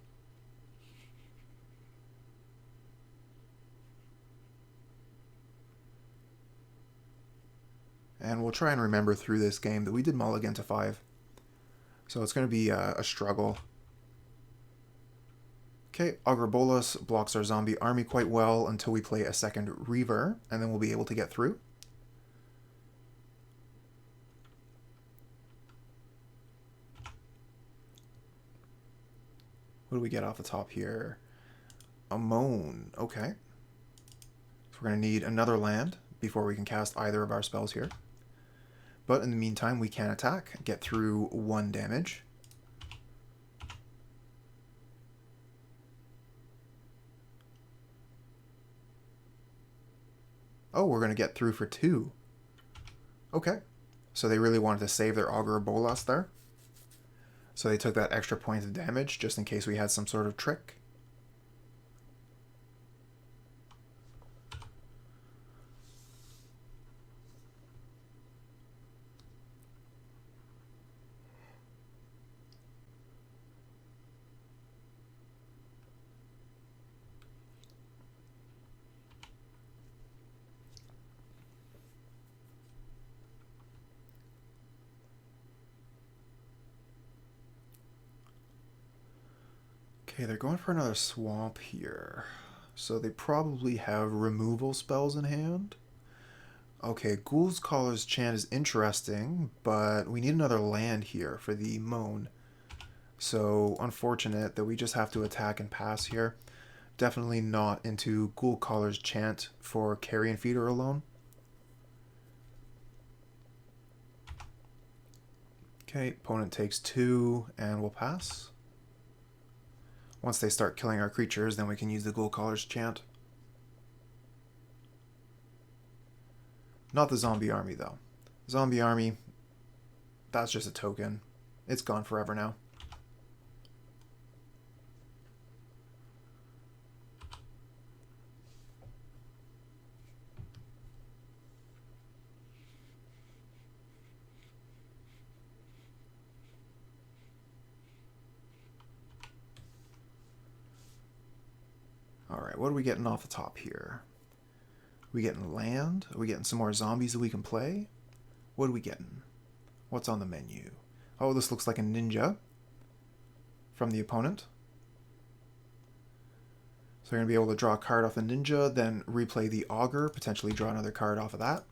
And we'll try and remember through this game that we did mulligan to 5. So it's going to be a struggle. Okay, Agrobolus blocks our zombie army quite well until we play a second Reaver, and then we'll be able to get through. What do we get off the top here? A Moan. Okay. So we're going to need another land before we can cast either of our spells here. But in the meantime, we can attack, get through 1 damage. Oh, we're going to get through for 2. Okay. So they really wanted to save their Agrobolus there. So they took that extra point of damage just in case we had some sort of trick. Okay, they're going for another swamp here. So they probably have removal spells in hand. Okay, Ghoulcaller's Chant is interesting, but we need another land here for the Moan. So unfortunate that we just have to attack and pass here. Definitely not into Ghoulcaller's Chant for Carrion Feeder alone. Okay, opponent takes 2 and we'll pass. Once they start killing our creatures, then we can use the Ghoulcaller's Chant. Not the zombie army, though. Zombie army, that's just a token. It's gone forever now. Alright, what are we getting off the top here? We getting land? Are we getting some more zombies that we can play? What are we getting? What's on the menu? Oh, this looks like a ninja from the opponent. So you're going to be able to draw a card off the ninja, then replay the augur, potentially draw another card off of that.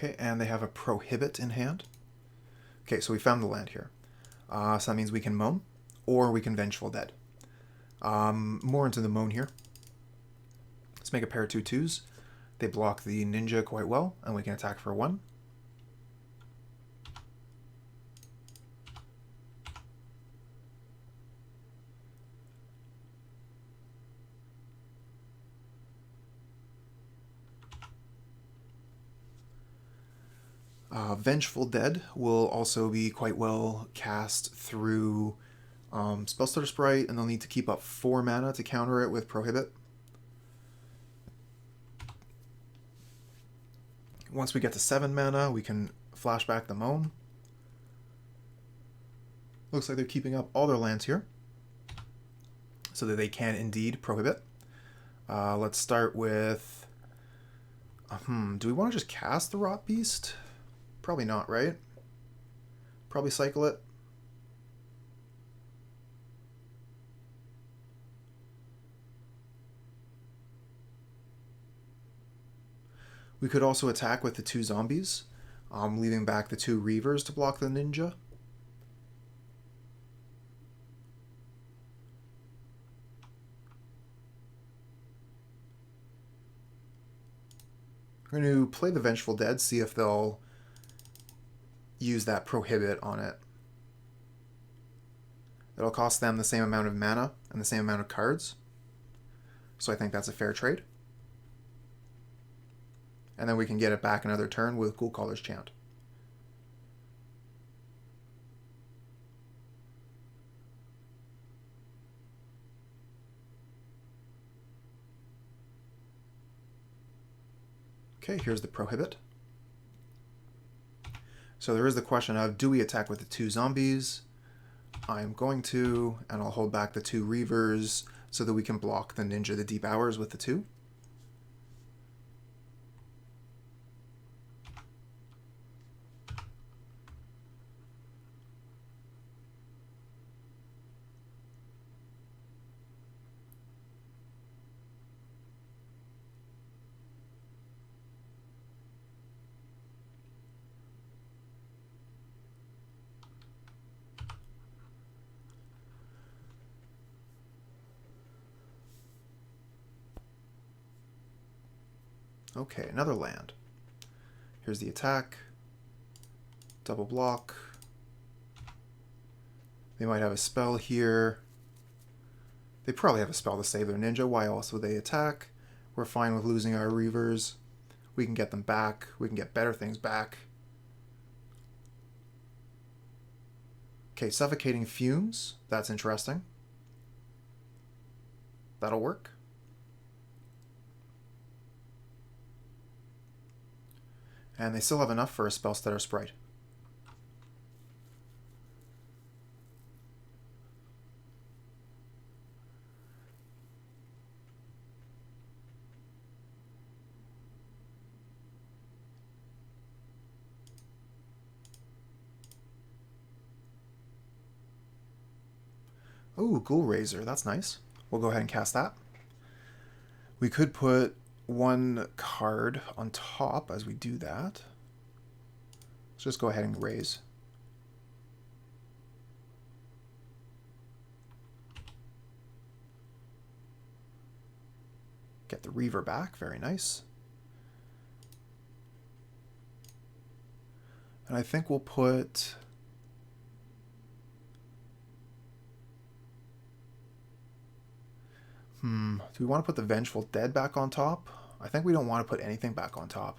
Okay, and they have a Prohibit in hand. Okay, so we found the land here. So that means we can Moan, or we can Vengeful Dead. More into the Moan here. Let's make a pair of 2/2s. They block the ninja quite well, and we can attack for 1. Vengeful Dead will also be quite well cast through Spellstutter Sprite, and they'll need to keep up 4 mana to counter it with Prohibit. Once we get to 7 mana, we can flashback the Moan. Looks like they're keeping up all their lands here, so that they can indeed Prohibit. Let's start with... do we want to just cast the Rotbeast? Probably not, right? Probably cycle it. We could also attack with the 2 zombies, leaving back the 2 Reavers to block the ninja. We're going to play the Vengeful Dead, see if they'll use that Prohibit on it. It'll cost them the same amount of mana and the same amount of cards. So I think that's a fair trade. And then we can get it back another turn with Ghoulcaller's Chant. Okay, here's the Prohibit. So there is the question of, do we attack with the 2 zombies? I'm going to, and I'll hold back the 2 Reavers so that we can block the ninja, the Deep Hours, with the 2. Okay, another land. Here's the attack. Double block. They might have a spell here. They probably have a spell to save their ninja. Why else would they attack? We're fine with losing our Reavers. We can get them back. We can get better things back. Okay, Suffocating Fumes. That's interesting. That'll work. And they still have enough for a Spellstutter Sprite. Ooh, Ghoulraiser, that's nice. We'll go ahead and cast that. We could put 1 card on top as we do that. Let's just go ahead and raise. Get the Reaver back, very nice. And I think we'll put... do we want to put the Vengeful Dead back on top? I think we don't want to put anything back on top.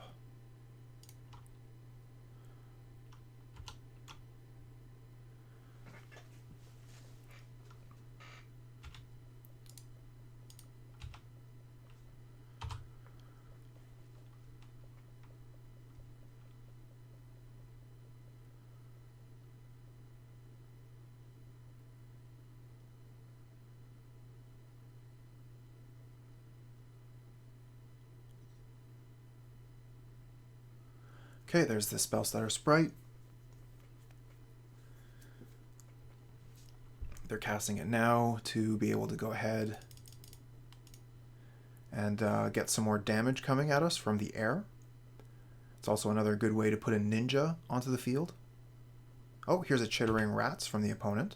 Okay, there's the Spell Stutter Sprite. They're casting it now to be able to go ahead and get some more damage coming at us from the air. It's also another good way to put a ninja onto the field. Oh, here's a Chittering Rats from the opponent.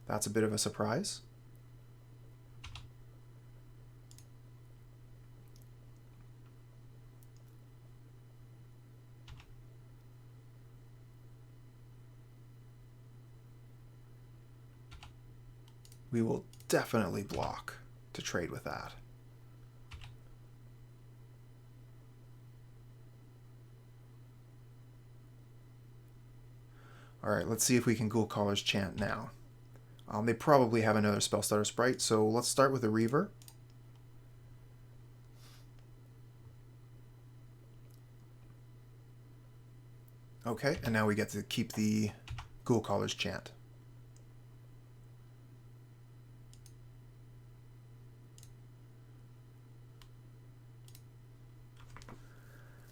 That's a bit of a surprise. We will definitely block to trade with that. Alright, let's see if we can Ghoulcaller's Chant now. They probably have another Spell Stutter Sprite, so let's start with the Reaver. Okay, and now we get to keep the Ghoulcaller's Chant.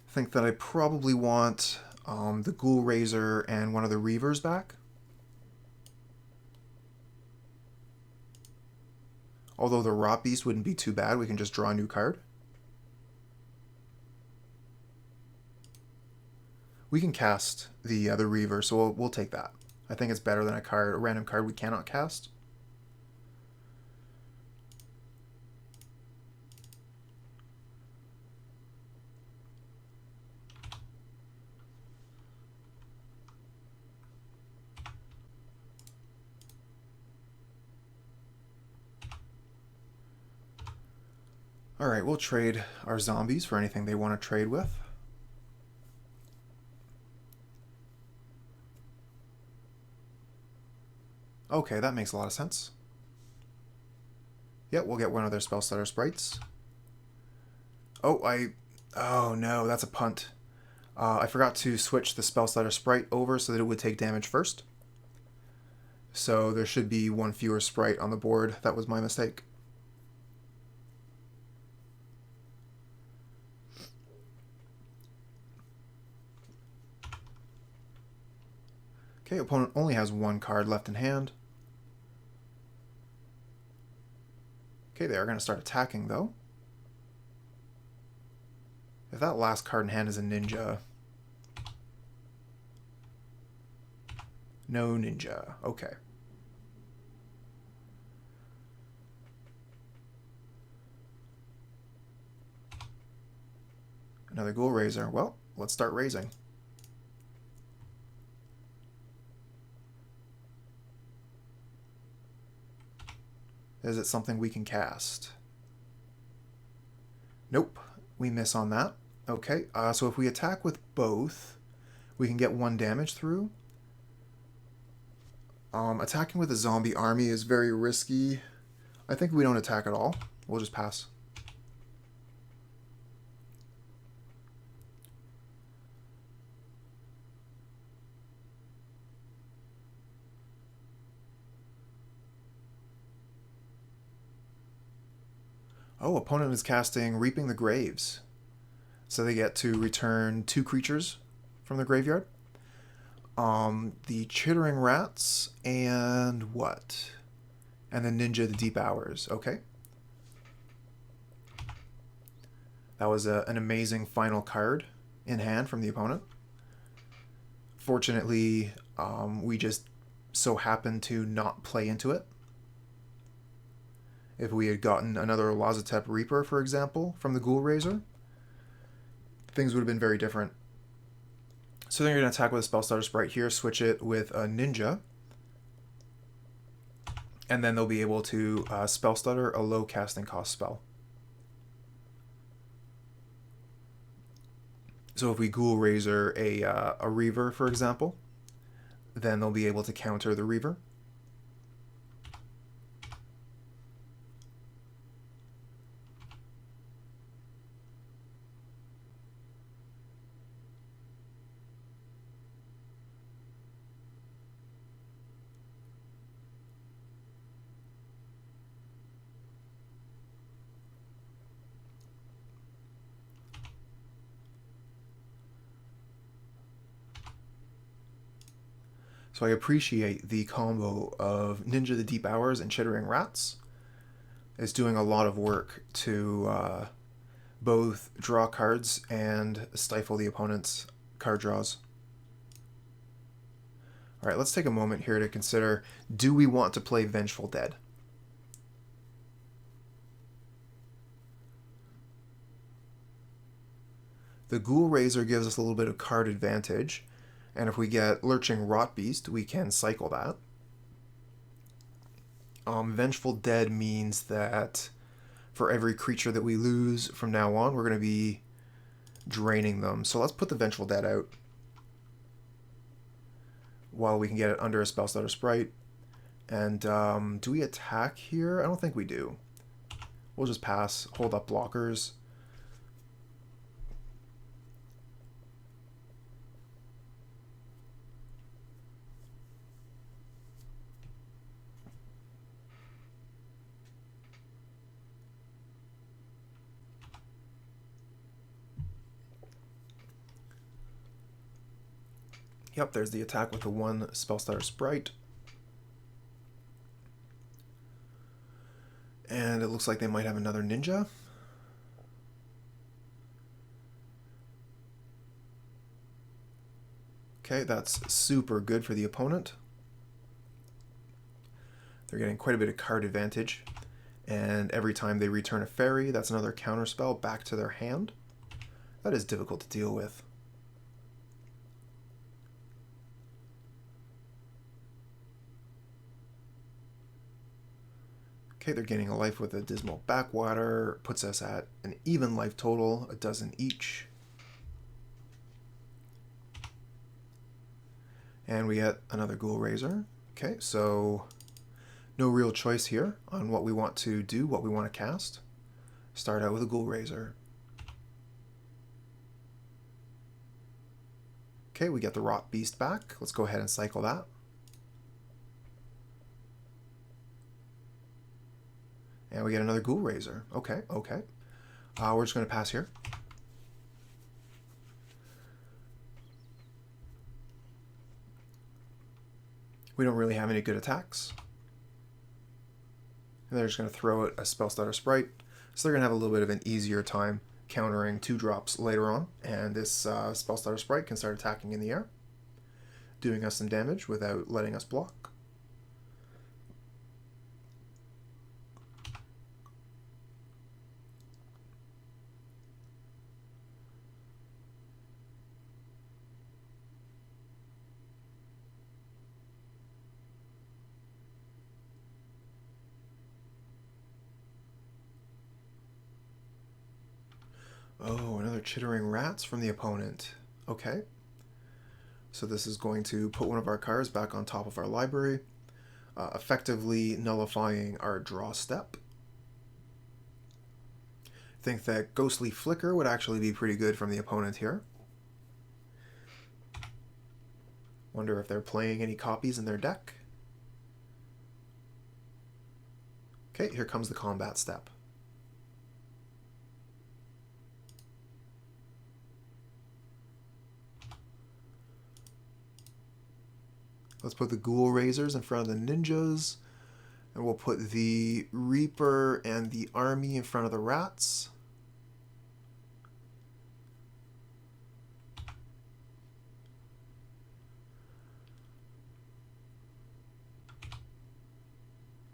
I think that I probably want the Ghoulraiser and one of the Reavers back. Although the Rotbeast wouldn't be too bad, we can just draw a new card. We can cast the Reaver, so we'll take that. I think it's better than a random card we cannot cast. Alright, we'll trade our zombies for anything they want to trade with. Okay, that makes a lot of sense. Yeah, we'll get one of their Spell Stutter Sprites. Oh no, that's a punt. I forgot to switch the Spell Stutter Sprite over so that it would take damage first. So there should be one fewer sprite on the board. That was my mistake. Okay, opponent only has one card left in hand. Okay, they are going to start attacking, though. If that last card in hand is a ninja... No ninja. Okay. Another Ghoulraiser. Well, let's start raising. Is it something we can cast? Nope, we miss on that. Okay, so if we attack with both, we can get 1 damage through. Attacking with a zombie army is very risky. I think we don't attack at all. We'll just pass. Oh, opponent is casting Reaping the Graves. So they get to return 2 creatures from the graveyard. The Chittering Rats and what? And the Ninja the Deep Hours. Okay. That was an amazing final card in hand from the opponent. Fortunately, we just so happened to not play into it. If we had gotten another Lazotep Reaver, for example, from the Ghoulraiser, things would have been very different. So then you're going to attack with a Spell Stutter Sprite here, switch it with a Ninja, and then they'll be able to Spell Stutter a low casting cost spell. So if we Ghoulraiser a Reaver, for example, then they'll be able to counter the Reaver. So I appreciate the combo of Ninja the Deep Hours and Chittering Rats. It's doing a lot of work to both draw cards and stifle the opponent's card draws. Alright, let's take a moment here to consider, do we want to play Vengeful Dead? The Ghoulraiser gives us a little bit of card advantage, and if we get Lurching Rotbeast, we can cycle that. Vengeful Dead means that for every creature that we lose from now on, we're going to be draining them. So let's put the Vengeful Dead out while we can get it under a Spellstutter Sprite. And do we attack here? I don't think we do. We'll just pass, hold up blockers. Yep, there's the attack with the one Spellstutter Sprite. And it looks like they might have another ninja. Okay, that's super good for the opponent. They're getting quite a bit of card advantage. And every time they return a fairy, that's another counterspell back to their hand. That is difficult to deal with. Okay, they're gaining a life with a Dismal Backwater, puts us at an even life total, a dozen each. And we get another Ghoulraiser. Okay, so no real choice here on what we want to do, what we want to cast. Start out with a Ghoulraiser. Okay, we get the Rotbeast back. Let's go ahead and cycle that. And we get another Ghoulraiser. Okay, okay. We're just going to pass here. We don't really have any good attacks. And they're just going to throw out a Spellstutter Sprite. So they're going to have a little bit of an easier time countering 2-drops later on. And this Spellstutter Sprite can start attacking in the air, doing us some damage without letting us block. Oh, another Chittering Rats from the opponent. Okay. So this is going to put one of our cards back on top of our library, effectively nullifying our draw step. I think that Ghostly Flicker would actually be pretty good from the opponent here. Wonder if they're playing any copies in their deck. Okay, here comes the combat step. Let's put the Ghoulraisers in front of the ninjas, and we'll put the Reaper and the army in front of the rats.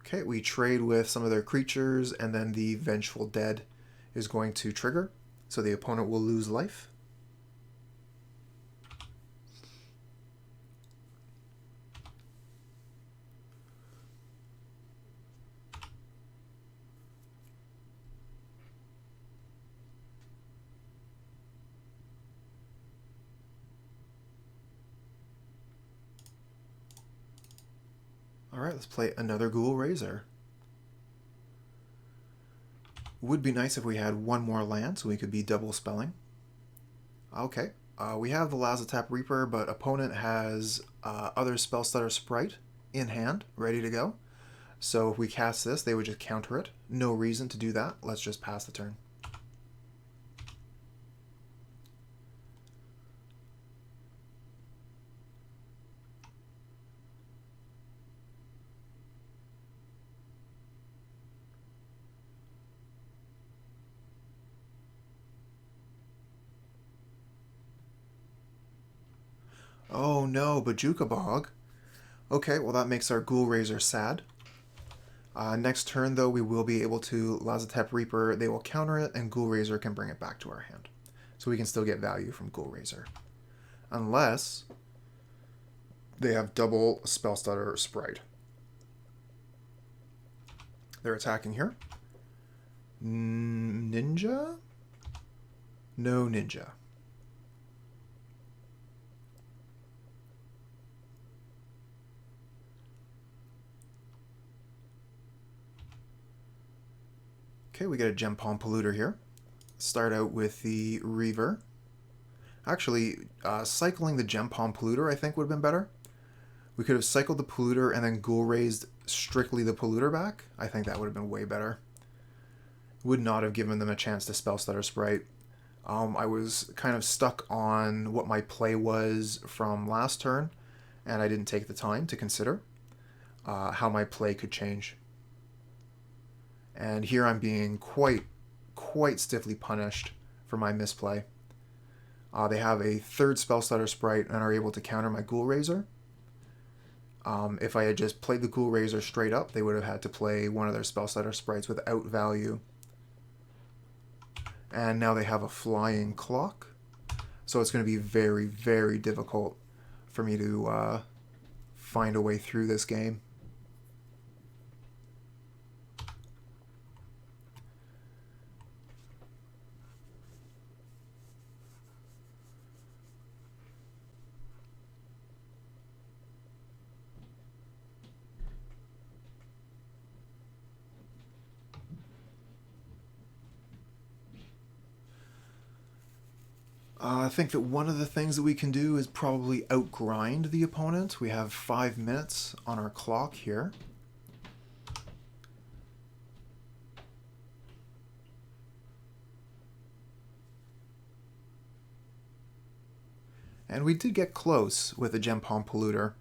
Okay, we trade with some of their creatures, and then the Vengeful Dead is going to trigger, so the opponent will lose life. Alright, let's play another Ghoulraiser. Would be nice if we had one more land so we could be double spelling. Okay, we have the Lazotep Reaper, but opponent has other Spellstutter Sprite in hand, ready to go. So if we cast this, they would just counter it. No reason to do that. Let's just pass the turn. Oh no, Bajuka Bog. Okay, well that makes our Ghoulraiser sad. Next turn, though, we will be able to Lazotep Reaper. They will counter it, and Ghoulraiser can bring it back to our hand. So we can still get value from Ghoulraiser. Unless they have double Spellstutter Sprite. They're attacking here. Ninja? No Ninja. Okay, we get a Gempalm Polluter here. Start out with the Reaver. Actually, cycling the Gempalm Polluter I think would have been better. We could have cycled the Polluter and then Ghoul-raised strictly the Polluter back. I think that would have been way better. Would not have given them a chance to Spellstutter Sprite. I was kind of stuck on what my play was from last turn, and I didn't take the time to consider how my play could change. And here I'm being quite stiffly punished for my misplay. They have a third Spellstutter Sprite and are able to counter my Ghoulraiser. If I had just played the Ghoulraiser straight up, they would have had to play one of their Spellstutter Sprites without value. And now they have a Flying Clock. So it's going to be very, very difficult for me to find a way through this game. I think that one of the things that we can do is probably outgrind the opponent. We have 5 minutes on our clock here. And we did get close with the Gempalm Polluter.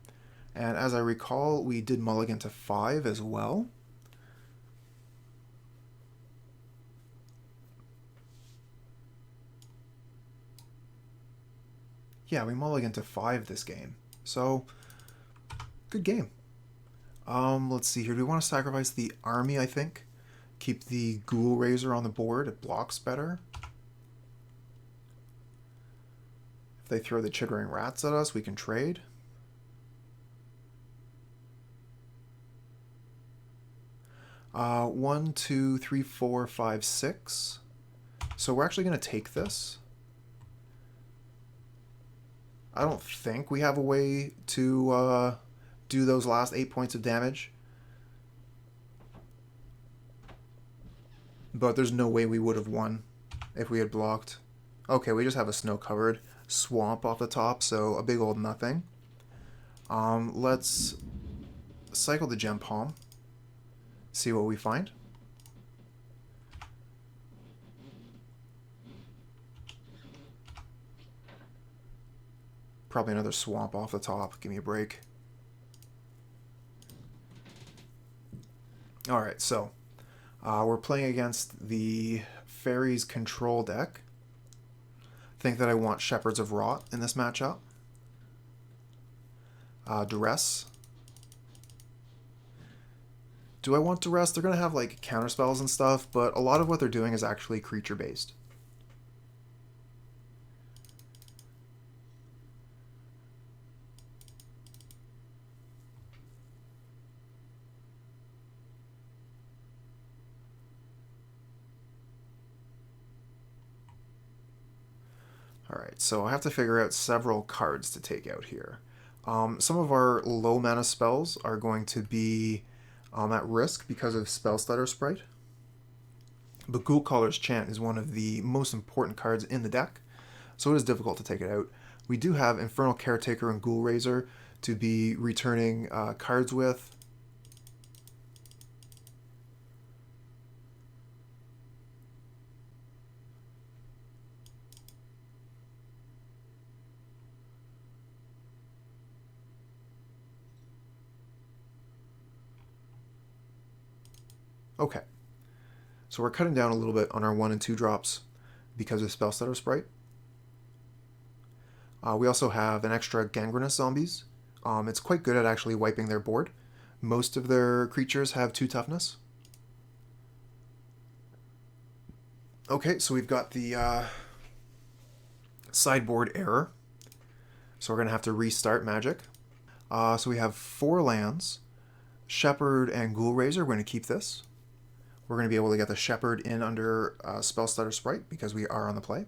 And as I recall, we did mulligan to 5 as well. Yeah, we mulligan to 5 this game. So, good game. Let's see here. Do we want to sacrifice the army, I think? Keep the Ghoulraiser on the board. It blocks better. If they throw the Chittering Rats at us, we can trade. One, two, three, four, five, six. So we're actually going to take this. I don't think we have a way to do those last 8 points of damage. But there's no way we would have won if we had blocked. Okay, we just have a snow-covered swamp off the top, so a big old nothing. Let's cycle the Gempalm. See what we find. Probably another swamp off the top. Give me a break. Alright, so we're playing against the Faeries control deck. I think that I want Shepherds of Rot in this matchup. Duress. Do I want Duress? They're going to have like counterspells and stuff, but a lot of what they're doing is actually creature-based. Alright, so I have to figure out several cards to take out here. Some of our low mana spells are going to be at risk because of Spellstutter Sprite. But Ghoulcaller's Chant is one of the most important cards in the deck, so it is difficult to take it out. We do have Infernal Caretaker and Ghoulraiser to be returning cards with. Okay, so we're cutting down a little bit on our 1 and 2 drops because of Spellstutter Sprite. We also have an extra Gangrenous Zombies. It's quite good at actually wiping their board. Most of their creatures have 2 toughness. Okay, so we've got the sideboard error. So we're going to have to restart Magic. So we have 4 lands. Shepherd and Ghoulraiser, we're going to keep this. We're going to be able to get the Shepherd in under Spellstutter Sprite because we are on the play.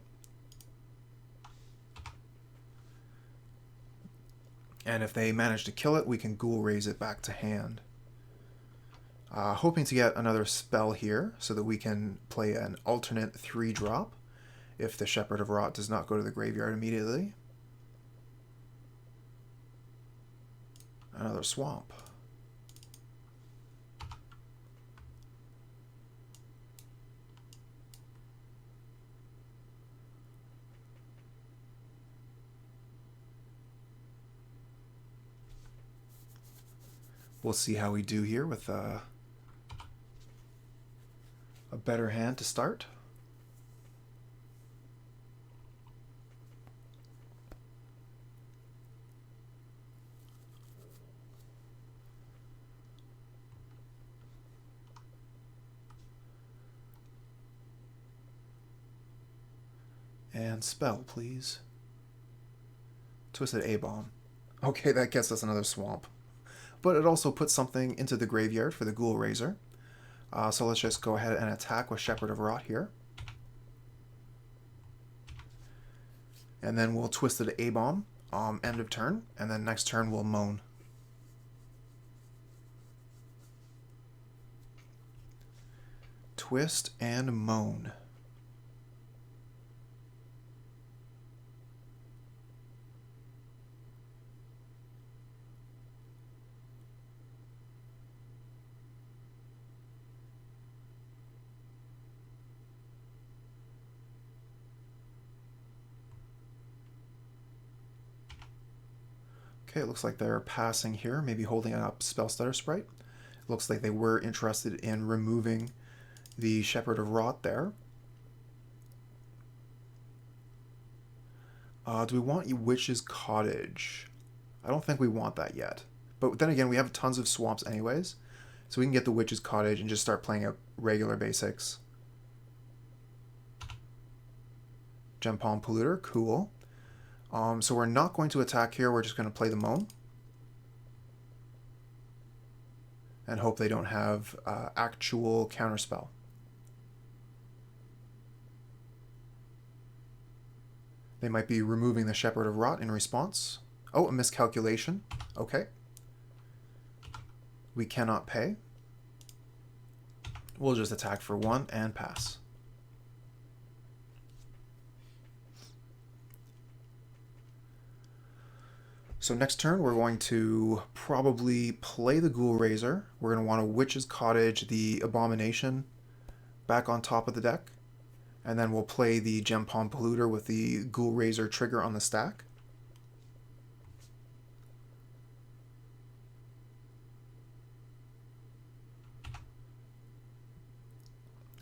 And if they manage to kill it, we can Ghoulraise it back to hand. Hoping to get another spell here so that we can play an alternate 3-drop if the Shepherd of Rot does not go to the graveyard immediately. Another swamp. We'll see how we do here with a better hand to start. And spell, please. Twisted Abomination. Okay, that gets us another swamp. But it also puts something into the graveyard for the Ghoulraiser. So let's just go ahead and attack with Shepherd of Rot here. And then we'll Twisted Abomination, end of turn, and then next turn we'll Moan. Twist and Moan. Okay, it looks like they're passing here, maybe holding up Spellstutter Sprite. It looks like they were interested in removing the Shepherd of Rot there. Do we want Witch's Cottage? I don't think we want that yet. But then again, we have tons of swamps anyways, so we can get the Witch's Cottage and just start playing out regular basics. Gempalm Polluter, cool. So we're not going to attack here, we're just going to play the Moan. And hope they don't have actual counterspell. They might be removing the Shepherd of Rot in response. Oh, a miscalculation. Okay. We cannot pay. We'll just attack for 1 and pass. So next turn, we're going to probably play the Ghoulraiser. We're going to want to Witch's Cottage the Abomination back on top of the deck. And then we'll play the Gempalm Polluter with the Ghoulraiser trigger on the stack.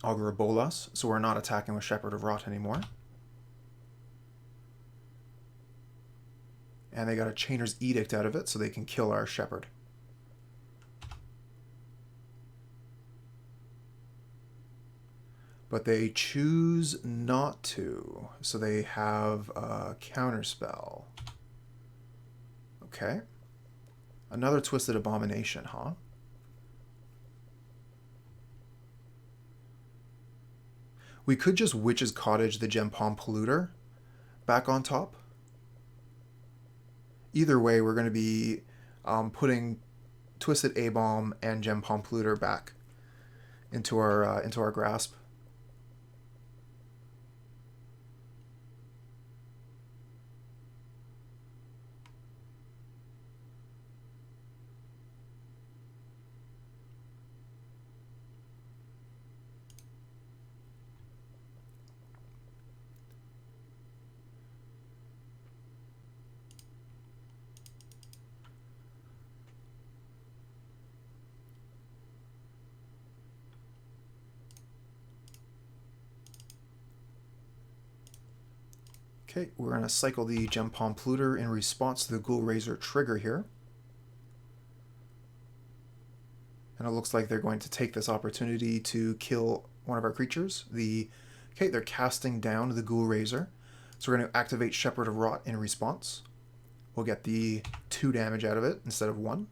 Augur Bolas, so we're not attacking with Shepherd of Rot anymore. And they got a Chainer's Edict out of it, so they can kill our Shepherd. But they choose not to, so they have a counterspell. Okay. Another Twisted Abomination, huh? We could just Witch's Cottage the Gempalm Polluter back on top. Either way, we're going to be putting Twisted Abomination and Gempalm Polluter back into our grasp. Okay, we're going to cycle the Gempalm Polluter in response to the Ghoulraiser trigger here. And it looks like they're going to take this opportunity to kill one of our creatures. Okay, they're casting down the Ghoulraiser. So we're going to activate Shepherd of Rot in response. We'll get the 2 damage out of it instead of 1.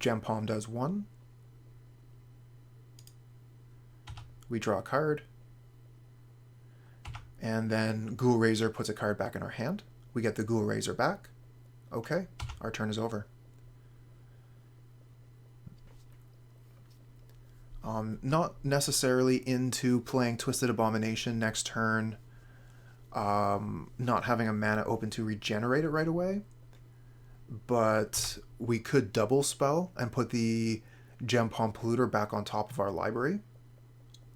Gempalm does 1. We draw a card. And then Ghoulraiser puts a card back in our hand. We get the Ghoulraiser back. Okay, our turn is over. Not necessarily into playing Twisted Abomination next turn, not having a mana open to regenerate it right away, but we could double spell and put the Gempalm Polluter back on top of our library.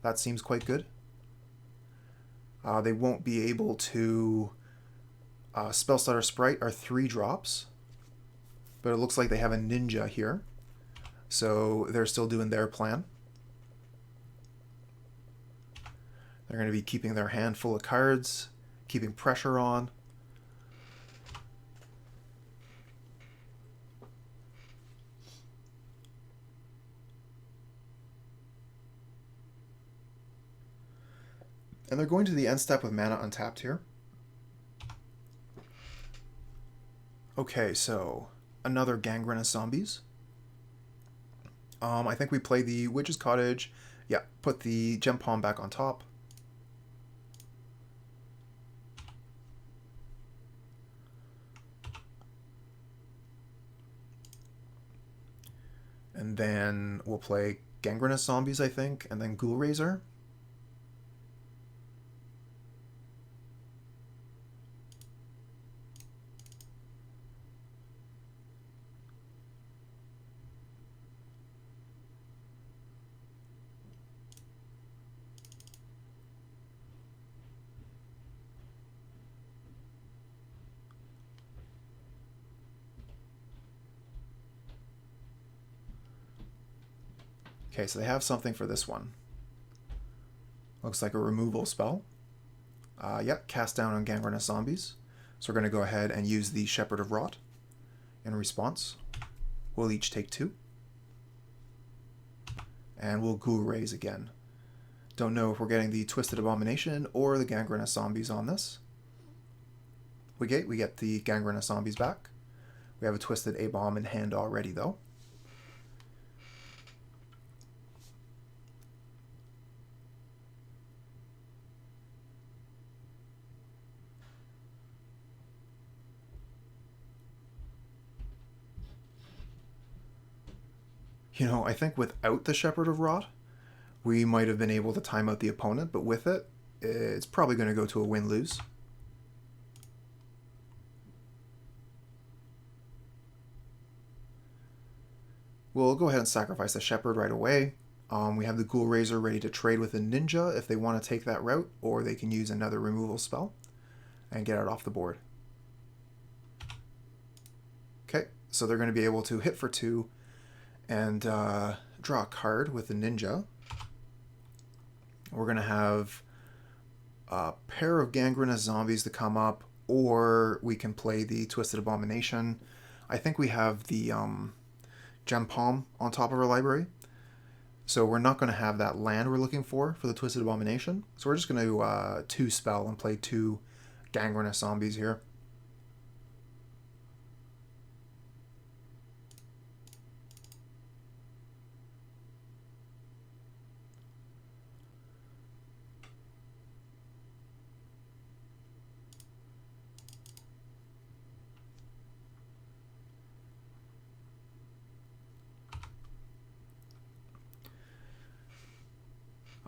That seems quite good. They won't be able to... Spellstutter Sprite are 3 drops, but it looks like they have a ninja here, so they're still doing their plan. They're going to be keeping their hand full of cards, keeping pressure on. And they're going to the end step with mana untapped here. Okay, so another Gangrenous Zombies. I think we play the Witch's Cottage. Yeah, put the Gempalm back on top. And then we'll play Gangrenous Zombies, I think, and then Ghoulraiser. Okay, so they have something for this one. Looks like a removal spell. Yeah, cast down on Gangrenous Zombies. So we're going to go ahead and use the Shepherd of Rot in response. We'll each take 2. And we'll Ghoulraise again. Don't know if we're getting the Twisted Abomination or the Gangrenous Zombies on this. We get the Gangrenous Zombies back. We have a Twisted Abom in hand already, though. You know, I think without the Shepherd of Rot, we might have been able to time out the opponent, but with it, it's probably going to go to a win-lose. We'll go ahead and sacrifice the Shepherd right away. We have the Ghoulraiser ready to trade with a Ninja if they want to take that route, or they can use another removal spell and get it off the board. Okay, so they're going to be able to hit for 2 and draw a card with the Ninja. We're going to have a pair of Gangrenous Zombies to come up, or we can play the Twisted Abomination. I think we have the Gempalm on top of our library, so we're not going to have that land we're looking for the Twisted Abomination. So we're just going to 2 spell and play 2 Gangrenous Zombies here.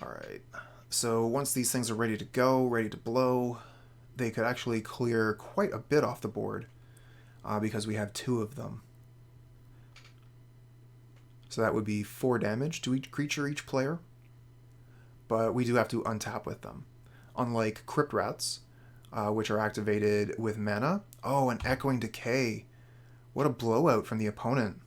Alright, so once these things are ready to go, ready to blow, they could actually clear quite a bit off the board because we have 2 of them. So that would be 4 damage to each creature, each player, but we do have to untap with them. Unlike Crypt Rats, which are activated with mana. Oh, an Echoing Decay. What a blowout from the opponent.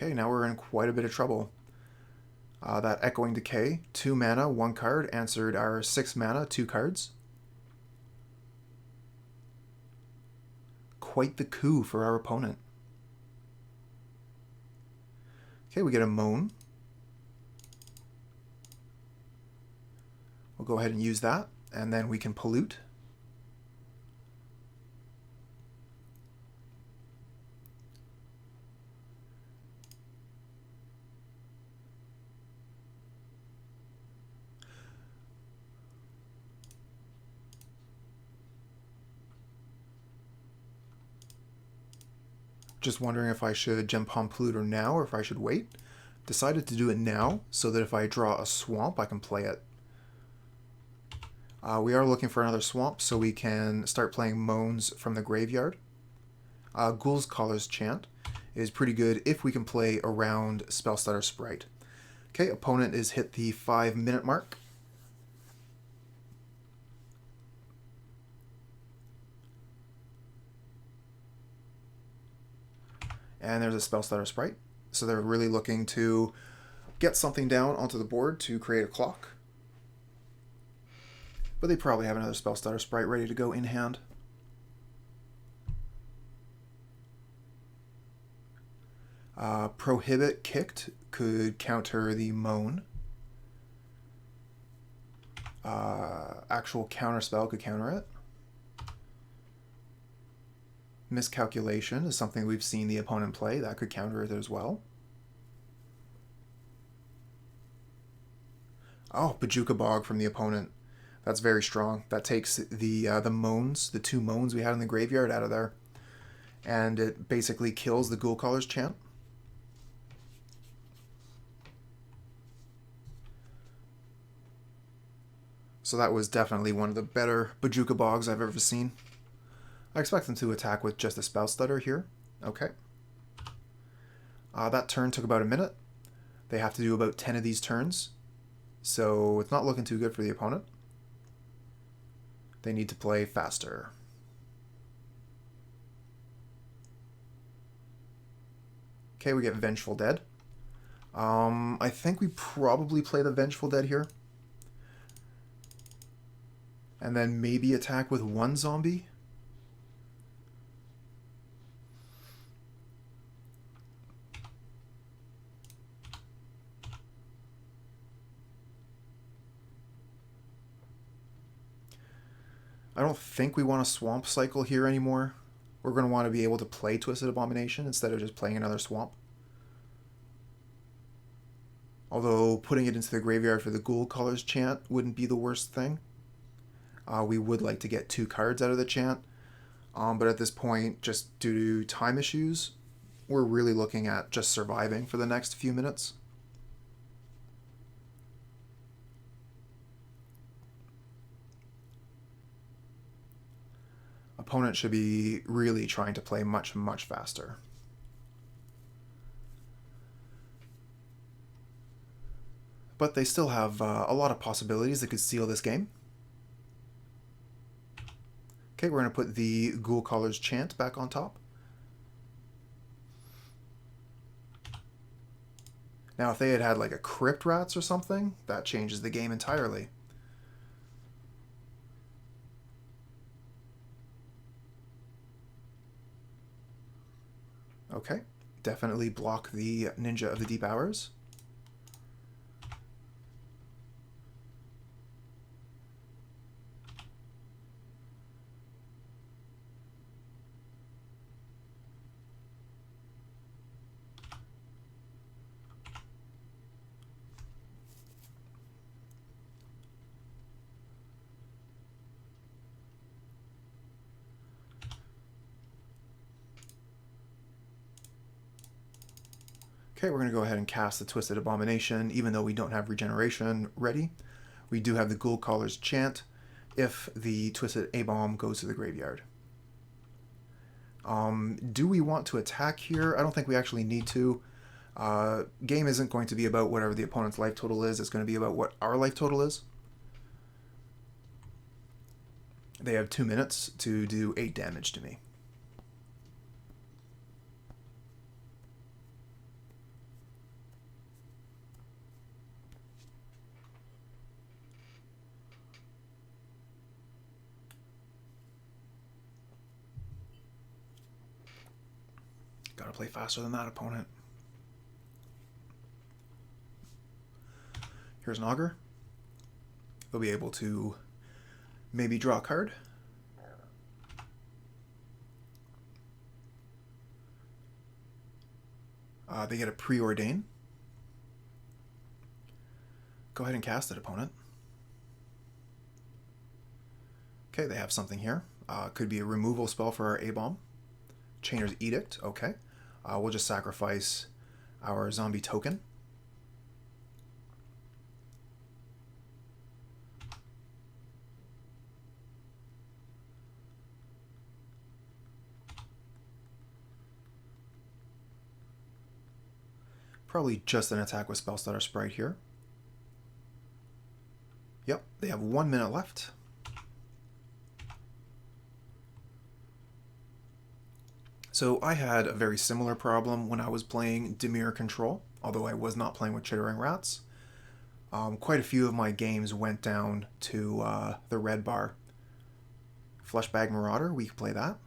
Okay, now we're in quite a bit of trouble. That Echoing Decay, 2 mana, 1 card, answered our 6 mana, 2 cards. Quite the coup for our opponent. Okay, we get a Moan. We'll go ahead and use that, and then we can pollute. Just wondering if I should Gempalm Polluter now or if I should wait. Decided to do it now so that if I draw a swamp, I can play it. We are looking for another swamp so we can start playing Moans from the graveyard. Ghoulcaller's Chant is pretty good if we can play around Spellstutter Sprite. Okay, opponent is hit the 5-minute mark. And there's a Spellstutter Sprite. So they're really looking to get something down onto the board to create a clock. But they probably have another Spellstutter Sprite ready to go in hand. Prohibit Kicked could counter the Moan. Actual Counterspell could counter it. Miscalculation is something we've seen the opponent play. That could counter it as well. Oh, Bojuka Bog from the opponent. That's very strong. That takes the Moans, the 2 Moans we had in the graveyard out of there. And it basically kills the Ghoulcaller's Chant. So that was definitely one of the better Bojuka Bogs I've ever seen. I expect them to attack with just a Spellstutter here. Okay. That turn took about a minute. They have to do about 10 of these turns. So it's not looking too good for the opponent. They need to play faster. Okay, we get Vengeful Dead. I think we probably play the Vengeful Dead here. And then maybe attack with 1 zombie. I don't think we want a swamp cycle here anymore. We're going to want to be able to play Twisted Abomination instead of just playing another swamp. Although putting it into the graveyard for the Ghoulcaller's Chant wouldn't be the worst thing. We would like to get 2 cards out of the Chant. But at this point, just due to time issues, we're really looking at just surviving for the next few minutes. Opponent should be really trying to play much, much faster. But they still have a lot of possibilities that could seal this game. Okay, we're going to put the Ghoulcaller's Chant back on top. Now, if they had had like a Crypt Rats or something, that changes the game entirely. Okay, definitely block the Ninja of the Deep Hours. Okay, we're going to go ahead and cast the Twisted Abomination, even though we don't have regeneration ready. We do have the Ghoulcaller's Chant if the Twisted A-Bomb goes to the graveyard. Do we want to attack here? I don't think we actually need to. Game isn't going to be about whatever the opponent's life total is. It's going to be about what our life total is. They have 2 minutes to do 8 damage to me. Gotta play faster than that, opponent. Here's an Augur. They'll be able to maybe draw a card. They get a Preordain. Go ahead and cast it, opponent. Okay, they have something here. Could be a removal spell for our A-Bomb. Chainer's Edict, okay. We'll just sacrifice our zombie token. Probably just an attack with Spellstutter Sprite here. Yep, they have 1 minute left. So I had a very similar problem when I was playing Dimir Control, although I was not playing with Chittering Rats. Quite a few of my games went down to the red bar. Fleshbag Marauder, we could play that.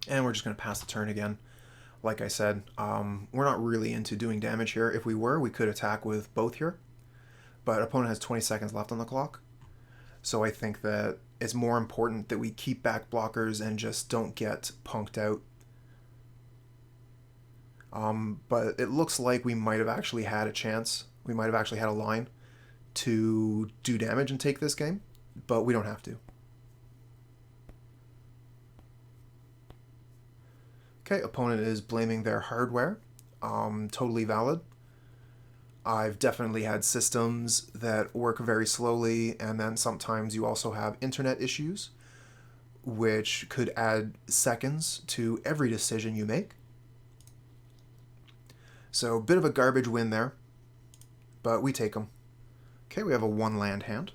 And we're just going to pass the turn again. Like I said, we're not really into doing damage here. If we were, we could attack with both here. But opponent has 20 seconds left on the clock. So I think that it's more important that we keep back blockers and just don't get punked out. But it looks like we might have actually had a chance. We might have actually had a line to do damage and take this game. But we don't have to. Okay, opponent is blaming their hardware. Totally valid. I've definitely had systems that work very slowly, and then sometimes you also have internet issues, which could add seconds to every decision you make. So, a bit of a garbage win there, but we take them. Okay, we have a 1-land hand.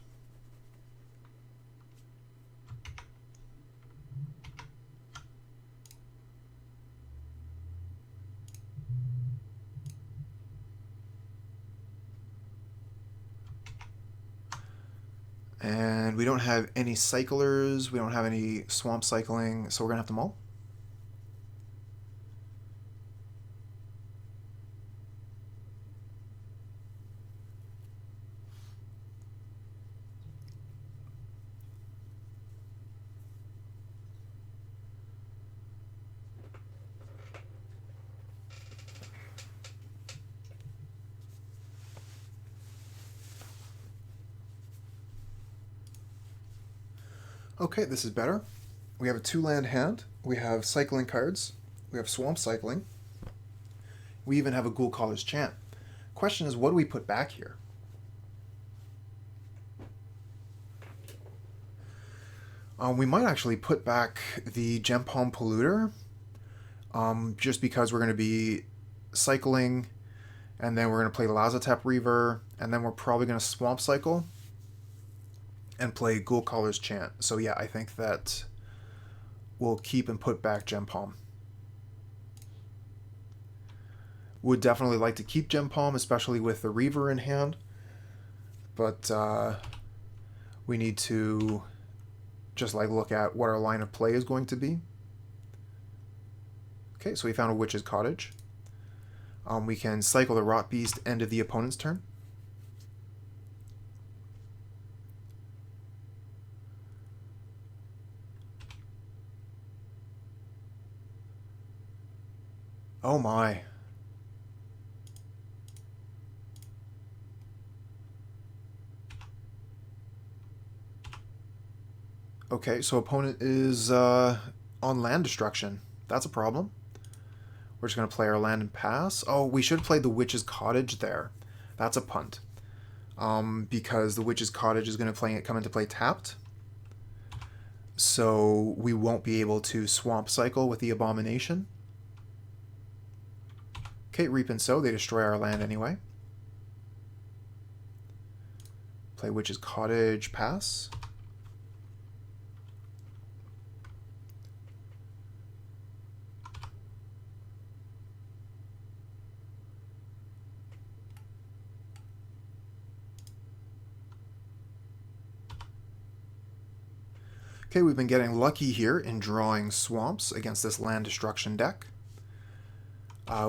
And we don't have any cyclers, we don't have any swamp cycling, so we're going to have to mull. Okay, this is better. We have a 2-land hand. We have cycling cards. We have swamp cycling. We even have a Ghoulcaller's Chant. Question is, what do we put back here? We might actually put back the Gempalm Polluter, just because we're going to be cycling, and then we're going to play Lazotep Reaver, and then we're probably going to swamp cycle and play Ghoulcaller's Chant. So yeah, I think that we'll keep and put back Gempalm. Would definitely like to keep Gempalm, especially with the Reaver in hand. But we need to just like look at what our line of play is going to be. Okay, so we found a Witch's Cottage. We can cycle the Rotbeast end of the opponent's turn. Oh my. Okay, so opponent is on land destruction. That's a problem. We're just going to play our land and pass. Oh, we should play the Witch's Cottage there. That's a punt. Because the Witch's Cottage is going to come into play tapped. So we won't be able to swamp cycle with the Abomination. Okay, Reap and Sow, they destroy our land anyway. Play Witch's Cottage, pass. Okay, we've been getting lucky here in drawing swamps against this land destruction deck.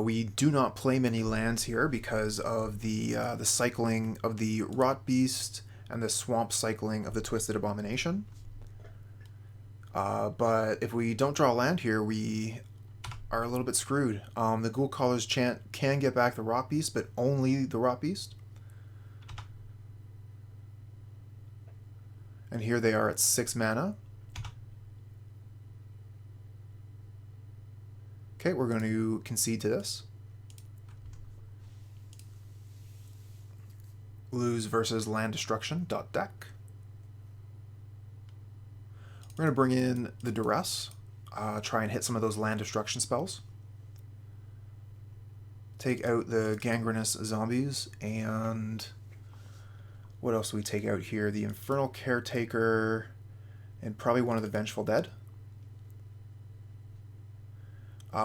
We do not play many lands here because of the cycling of the Rotbeast and the swamp cycling of the Twisted Abomination. But if we don't draw land here, we are a little bit screwed. The Ghoulcaller's Chant can get back the Rotbeast, but only the Rotbeast. And here they are at 6 mana. Okay, we're going to concede to this. Lose versus land destruction. Deck. We're going to bring in the Duress. Try and hit some of those land destruction spells. Take out the Gangrenous Zombies. And what else do we take out here? The Infernal Caretaker. And probably one of the Vengeful Dead.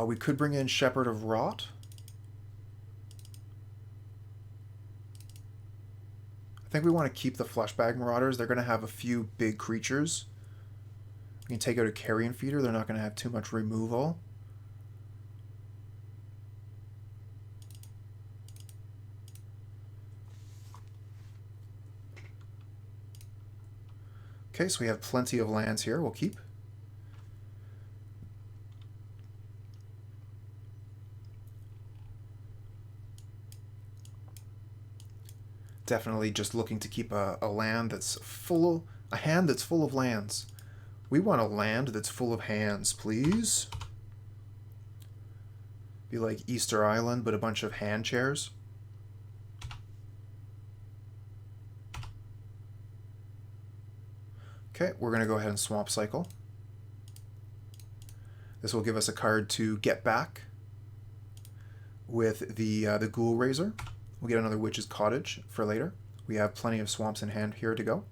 We could bring in Shepherd of Rot. I think we want to keep the Fleshbag Marauders. They're going to have a few big creatures. We can take out a Carrion Feeder. They're not going to have too much removal. Okay, so we have plenty of lands here. We'll keep. Definitely just looking to keep a land that's full, a hand that's full of lands. We want a land that's full of hands, please. Be like Easter Island, but a bunch of hand chairs. Okay, we're going to go ahead and swamp cycle. This will give us a card to get back with the Ghoulraiser. We'll get another Witch's Cottage for later. We have plenty of swamps in hand here to go.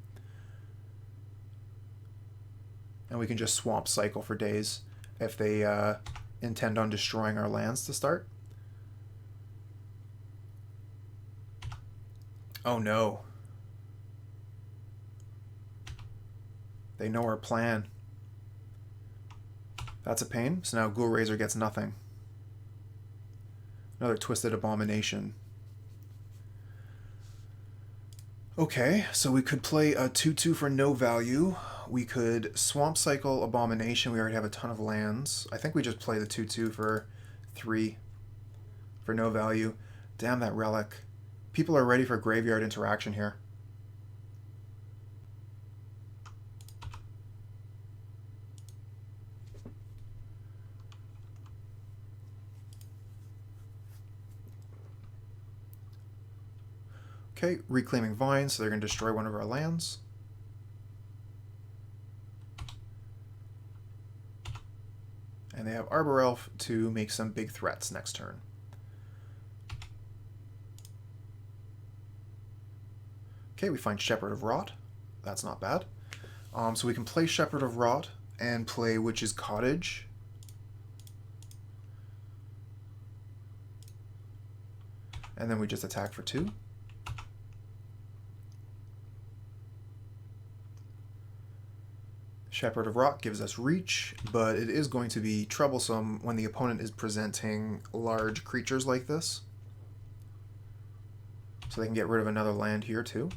And we can just swamp cycle for days if they intend on destroying our lands to start. Oh no. They know our plan. That's a pain. So now Ghoulraiser gets nothing. Another Twisted Abomination. Okay, so we could play a 2/2 for no value. We could Swamp Cycle Abomination. We already have a ton of lands. I think we just play the 2/2 for 3 for no value. Damn that relic. People are ready for graveyard interaction here. Okay, Reclaiming Vines, so they're going to destroy one of our lands. And they have Arbor Elf to make some big threats next turn. Okay, we find Shepherd of Rot. That's not bad. So we can play Shepherd of Rot and play Witch's Cottage. And then we just attack for 2. Shepherd of Rot gives us reach, but it is going to be troublesome when the opponent is presenting large creatures like this. So they can get rid of another land here too.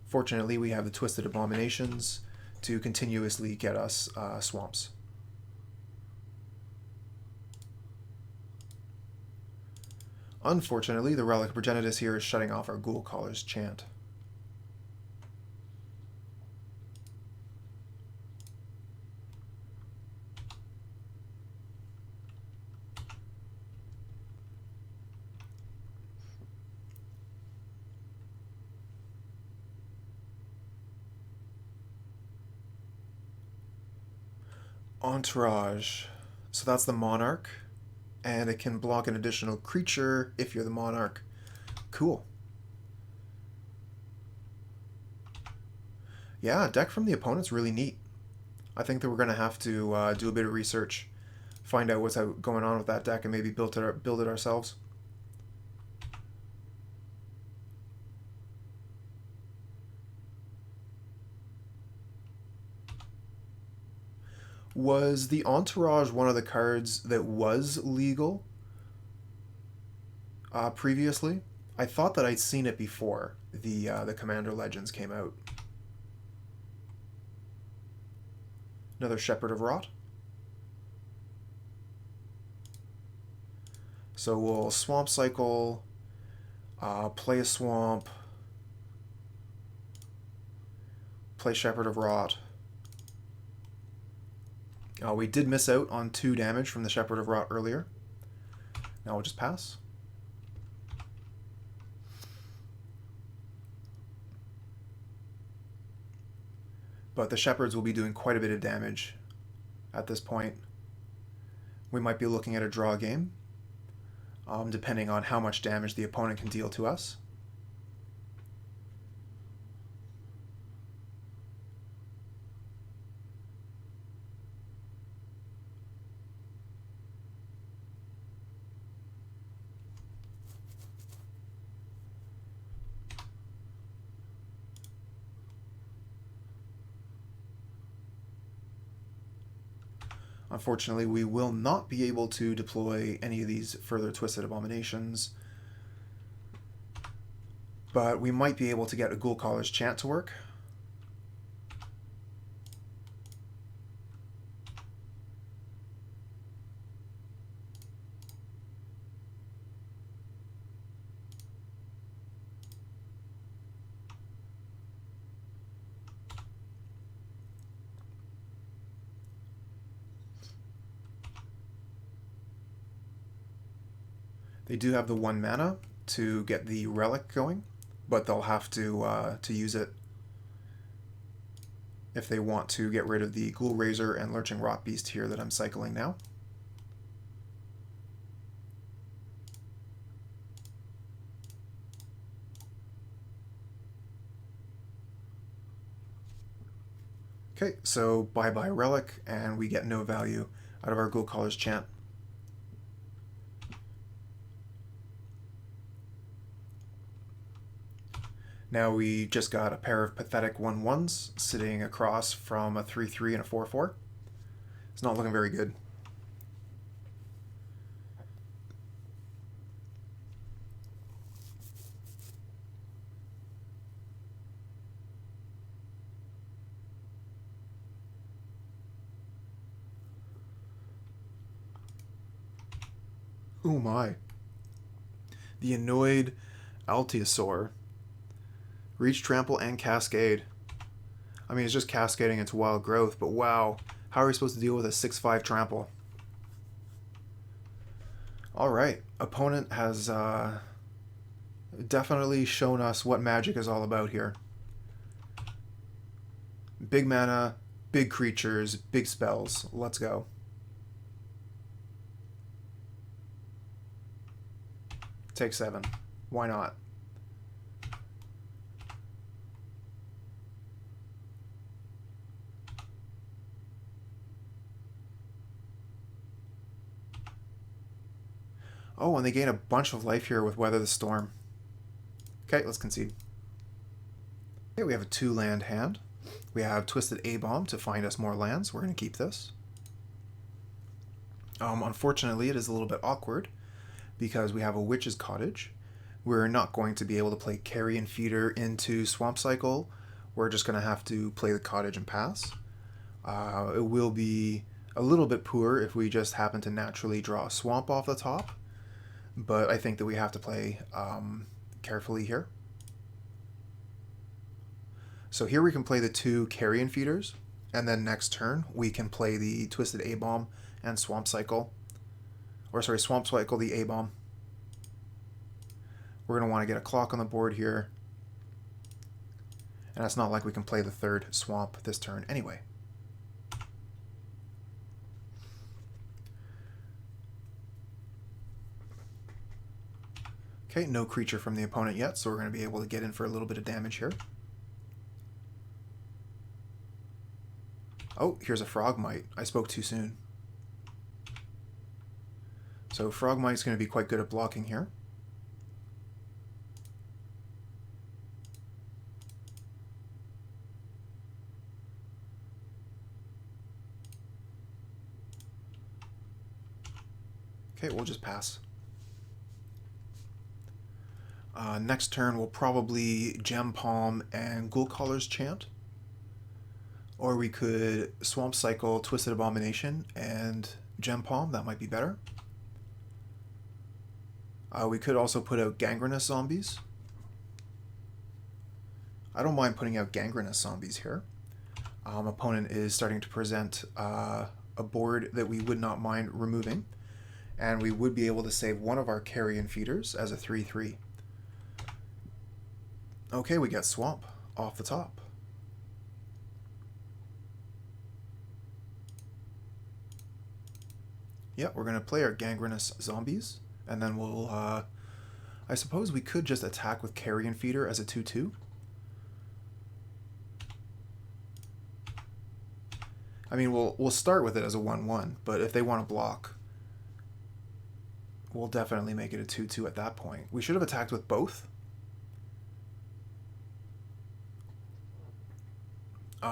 Fortunately, we have the Twisted Abominations to continuously get us swamps. Unfortunately, the Relic Progenitus here is shutting off our Ghoulcaller's Chant. Entourage. So that's the Monarch. And it can block an additional creature if you're the Monarch. Cool. Yeah, deck from the opponent's really neat. I think that we're going to have to do a bit of research, find out what's going on with that deck, and maybe build it ourselves. Was the Entourage one of the cards that was legal previously? I thought that I'd seen it before the Commander Legends came out. Another Shepherd of Rot. So we'll Swamp Cycle, play a Swamp, play Shepherd of Rot. We did miss out on 2 damage from the Shepherd of Rot earlier. Now we'll just pass. But the Shepherds will be doing quite a bit of damage at this point. We might be looking at a draw game, depending on how much damage the opponent can deal to us. Unfortunately, we will not be able to deploy any of these further Twisted Abominations, but we might be able to get a Ghoulcaller's Chant to work. They do have the 1 mana to get the relic going, but they'll have to use it if they want to get rid of the Ghoulraiser and Lurching Rotbeast here that I'm cycling now. Okay, so bye-bye relic, and we get no value out of our Ghoulcaller's Chant. Now we just got a pair of pathetic 1/1s sitting across from a 3/3 and a 4/4. It's not looking very good. Oh my. The Annoyed Altisaur. Reach, Trample, and Cascade. I mean, it's just cascading into Wild Growth, but wow. How are we supposed to deal with a 6/5 Trample? Alright. Opponent has definitely shown us what Magic is all about here. Big mana, big creatures, big spells. Let's go. Take 7. Why not? Oh, and they gain a bunch of life here with Weather the Storm. Okay, let's concede. Okay, we have a 2-land hand. We have Twisted Abomination to find us more lands. We're going to keep this. Unfortunately, it is a little bit awkward because we have a Witch's Cottage. We're not going to be able to play Carrion Feeder into Swamp Cycle. We're just going to have to play the Cottage and pass. It will be a little bit poor if we just happen to naturally draw a Swamp off the top. But I think that we have to play carefully here. So here we can play the 2 Carrion Feeders, and then next turn we can play the Twisted Abomination and Swamp Cycle. Or sorry, Swamp Cycle the Abomination. We're going to want to get a clock on the board here. And it's not like we can play the 3rd Swamp this turn anyway. Okay, no creature from the opponent yet, so we're going to be able to get in for a little bit of damage here. Oh, here's a Frogmite. I spoke too soon. So Frogmite's going to be quite good at blocking here. Okay, we'll just pass. Next turn we'll probably Gempalm and Ghoulcaller's Chant. Or we could Swamp Cycle, Twisted Abomination, and Gempalm. That might be better. We could also put out Gangrenous Zombies. I don't mind putting out Gangrenous Zombies here. Opponent is starting to present a board that we would not mind removing. And we would be able to save one of our Carrion Feeders as a 3/3. Okay, we got Swamp off the top. Yeah, we're going to play our Gangrenous Zombies, and then we'll, I suppose we could just attack with Carrion Feeder as a 2/2. I mean, we'll start with it as a 1/1, but if they want to block, we'll definitely make it a 2/2 at that point. We should have attacked with both.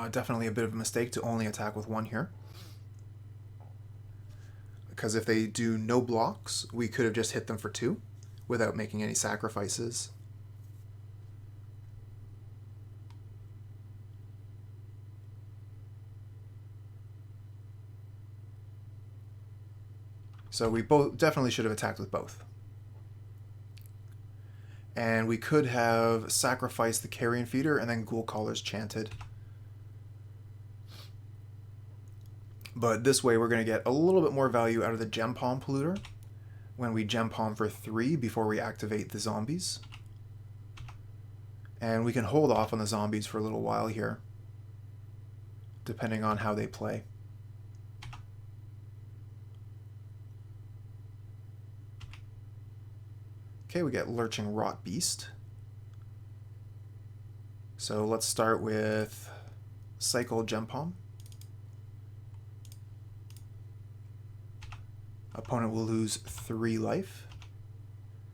Definitely a bit of a mistake to only attack with one here. Because if they do no blocks, we could have just hit them for 2 without making any sacrifices. So we definitely should have attacked with both. And we could have sacrificed the Carrion Feeder and then Ghoulcaller's Chanted. But this way we're going to get a little bit more value out of the Gempalm Polluter when we Gempalm for 3 before we activate the zombies. And we can hold off on the zombies for a little while here, depending on how they play. Okay, we get Lurching Rotbeast. So let's start with Cycle Gempalm. Opponent will lose 3 life.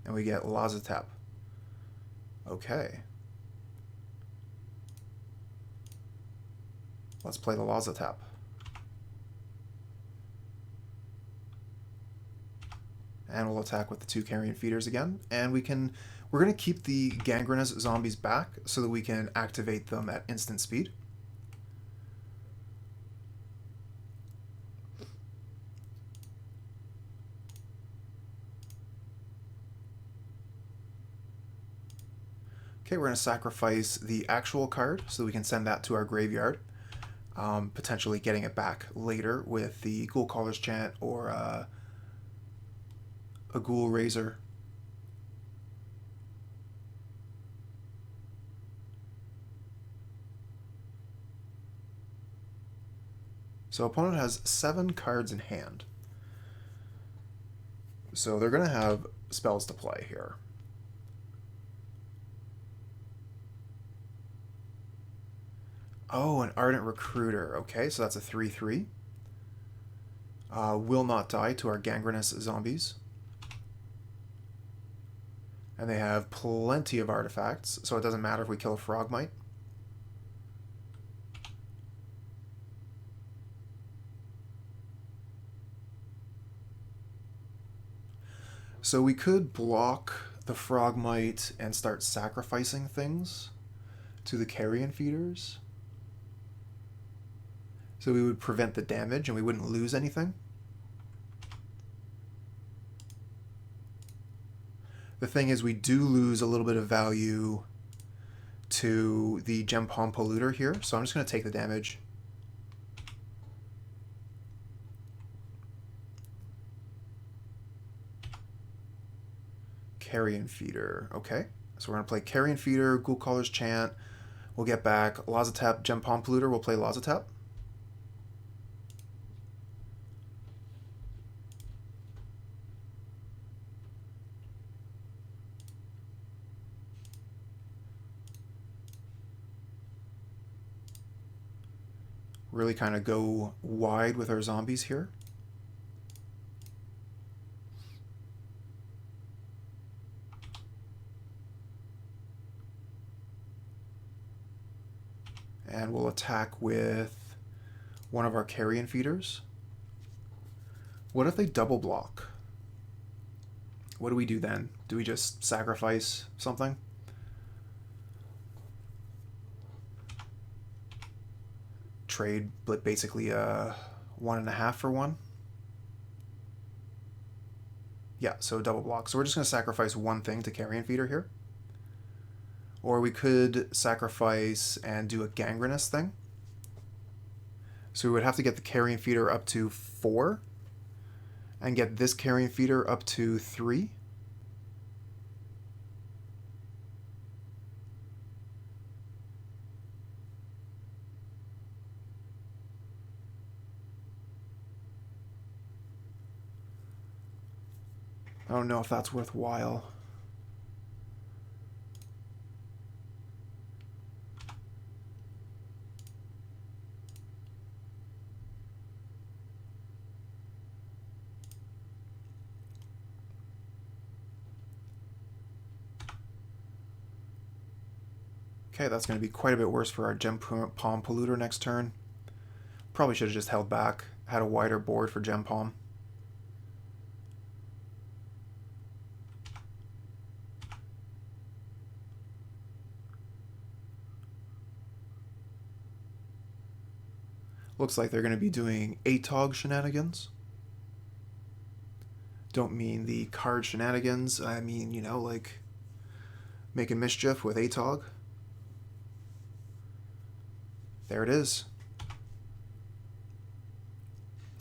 And we get Lazotep. Okay. Let's play the Lazotep. And we'll attack with the 2 Carrion Feeders again. And we're going to keep the Gangrenous Zombies back so that we can activate them at instant speed. Okay, we're going to sacrifice the actual card so that we can send that to our graveyard, potentially getting it back later with the Ghoulcaller's Chant or a Ghoulraiser. So opponent has 7 cards in hand. So they're going to have spells to play here. Oh, an Ardent Recruiter. Okay, so that's a 3/3. Will not die to our Gangrenous Zombies. And they have plenty of artifacts, so it doesn't matter if we kill a Frogmite. So we could block the Frogmite and start sacrificing things to the Carrion Feeders. So we would prevent the damage and we wouldn't lose anything. The thing is, we do lose a little bit of value to the Gempalm Polluter here, so I'm just going to take the damage. Carrion Feeder. Okay, so we're going to play Carrion Feeder, Ghoulcaller's Chant. We'll get back Lazotep, Gempalm Polluter. We'll play Lazotep. Really kind of go wide with our zombies here. And we'll attack with one of our Carrion Feeders. What if they double block? What do we do then? Do we just sacrifice something? Trade basically a 1.5 for 1. Yeah, so double block. So we're just going to sacrifice one thing to Carrion Feeder here. Or we could sacrifice and do a Gangrenous thing. So we would have to get the Carrion Feeder up to 4 and get this Carrion Feeder up to 3. I don't know if that's worthwhile. Okay, that's going to be quite a bit worse for our Gempalm Polluter next turn. Probably should have just held back, had a wider board for Gempalm. Looks like they're going to be doing ATOG shenanigans. Don't mean the card shenanigans, I mean, you know, like making mischief with ATOG. There it is.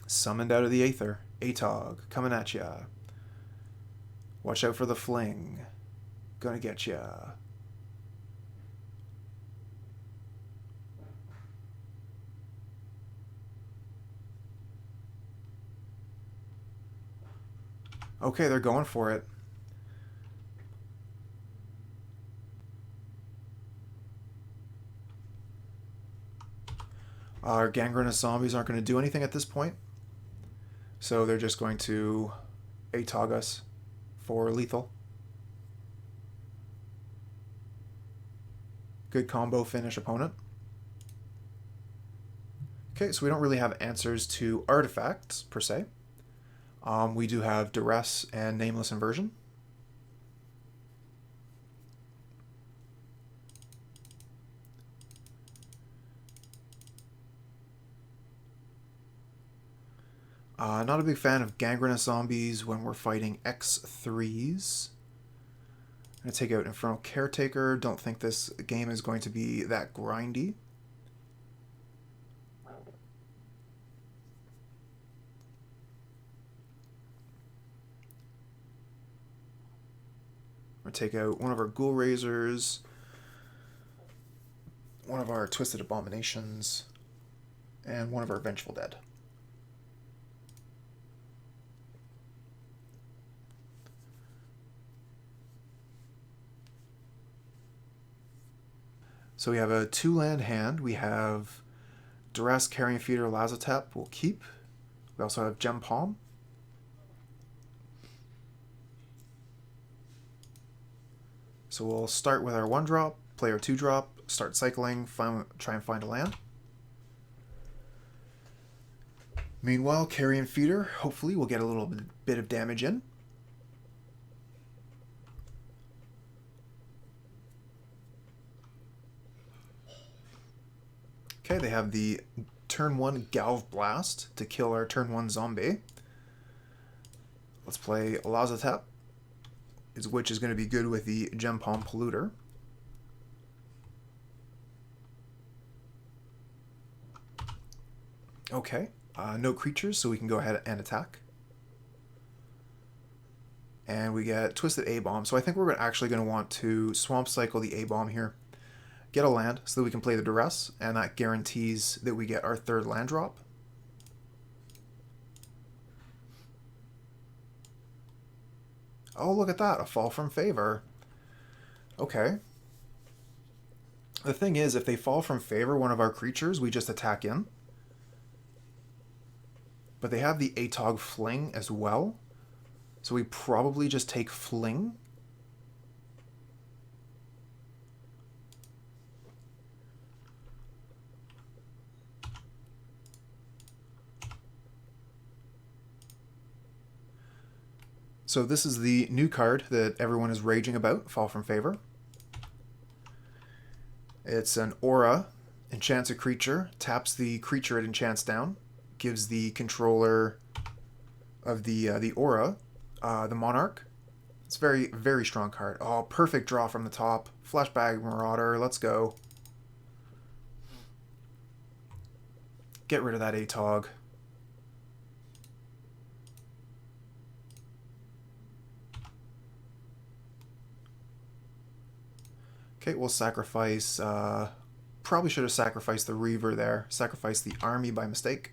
Summoned out of the Aether. ATOG, coming at ya. Watch out for the fling. Gonna get ya. Okay, they're going for it. Our Gangrenous Zombies aren't going to do anything at this point. So they're just going to ATOG us for lethal. Good combo finish opponent. Okay, so we don't really have answers to artifacts, per se. We do have Duress and Nameless Inversion. Not a big fan of Gangrenous Zombies when we're fighting X3s. I'm going to take out Infernal Caretaker. Don't think this game is going to be that grindy. We're going to take out one of our Ghoulraisers, one of our Twisted Abominations, and one of our Vengeful Dead. So we have a 2-land hand. We have Duress, Carrion Feeder, Lazotep. We'll keep. We also have Gempalm. So we'll start with our 1-drop, play our 2-drop, start cycling, try and find a land. Meanwhile, Carrion Feeder, hopefully we'll get a little bit of damage in. Okay, they have the turn 1 Galv Blast to kill our turn 1 zombie. Let's play Lazotep, which is going to be good with the Gempalm Polluter. Okay, no creatures, so we can go ahead and attack. And we get Twisted A-Bomb, so I think we're actually going to want to Swamp Cycle the A-Bomb here. Get a land so that we can play the Duress, and that guarantees that we get our 3rd land drop. Oh, look at that, a Fall from Favor. Okay. The thing is, if they fall from favor one of our creatures, we just attack in. But they have the Atog Fling as well. So we probably just take Fling. So this is the new card that everyone is raging about, Fall from Favor. It's an aura, enchants a creature, taps the creature it enchants down, gives the controller of the aura, the Monarch. It's a very, very strong card. Oh, perfect draw from the top. Fleshbag Marauder, let's go. Get rid of that Atog. Okay, we'll sacrifice... probably should have sacrificed the Reaver there. Sacrifice the army by mistake.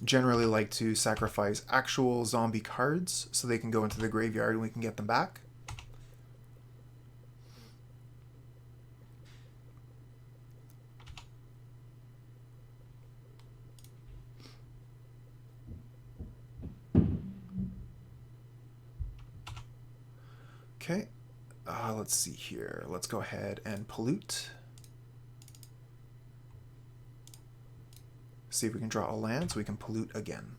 Generally like to sacrifice actual zombie cards so they can go into the graveyard and we can get them back. Okay. Let's see here. Let's go ahead and pollute. See if we can draw a land so we can pollute again.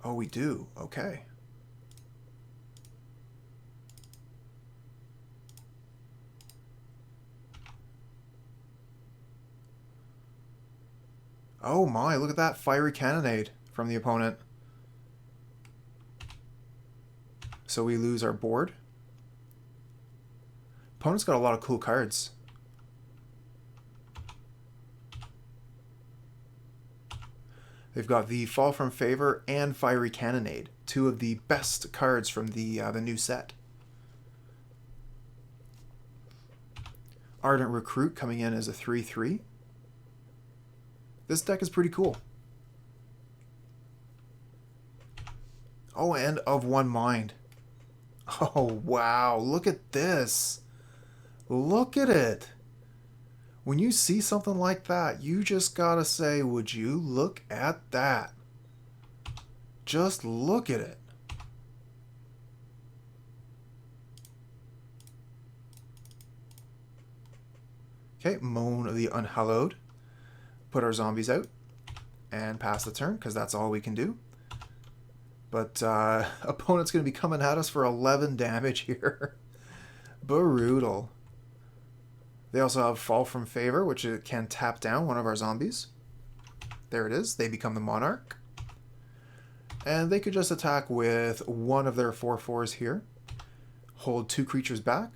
Oh, we do. Okay. Oh my, look at that fiery cannonade from the opponent. So we lose our board. Opponent's got a lot of cool cards. They've got the Fall from Favor and Fiery Cannonade, two of the best cards from the new set. Ardent Recruit coming in as a 3/3. This deck is pretty cool. Oh, and Of One Mind. Oh, wow. Look at this. Look at it. When you see something like that, you just gotta say, would you look at that? Just look at it. Okay, Moan of the Unhallowed. Put our zombies out and pass the turn, because that's all we can do. But opponent's going to be coming at us for 11 damage here. Brutal. They also have Fall from Favor, which can tap down one of our zombies. There it is. They become the Monarch. And they could just attack with one of their 4/4s here. Hold 2 creatures back.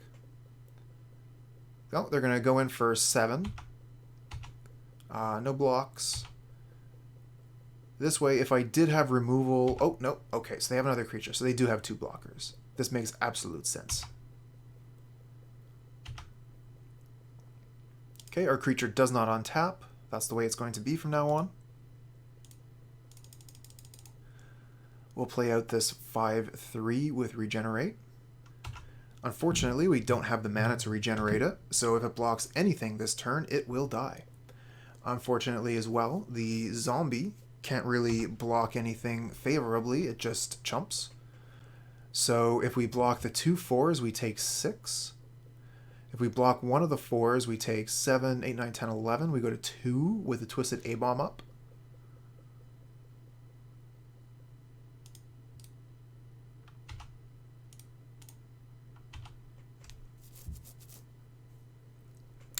Oh, they're going to go in for 7. No blocks. This way, if I did have removal... Oh, no. Okay, so they have another creature. So they do have 2 blockers. This makes absolute sense. Okay, our creature does not untap. That's the way it's going to be from now on. We'll play out this 5/3 with Regenerate. Unfortunately, we don't have the mana to regenerate it, so if it blocks anything this turn, it will die. Unfortunately as well, the zombie can't really block anything favorably, it just chumps. So if we block the 2 4s, we take 6. If we block one of the 4s, we take 7, 8, 9, 10, 11. We go to 2 with the Twisted Abomination up.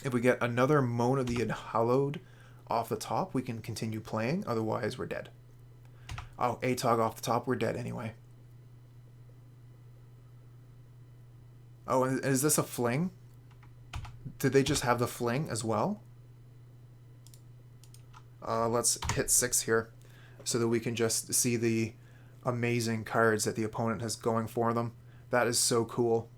If we get another Moan of the Unhallowed off the top, we can continue playing. Otherwise, we're dead. Oh, Atog off the top, we're dead anyway. Oh, and is this a fling? Did they just have the fling as well? Let's hit 6 here so that we can just see the amazing cards that the opponent has going for them. That is so cool.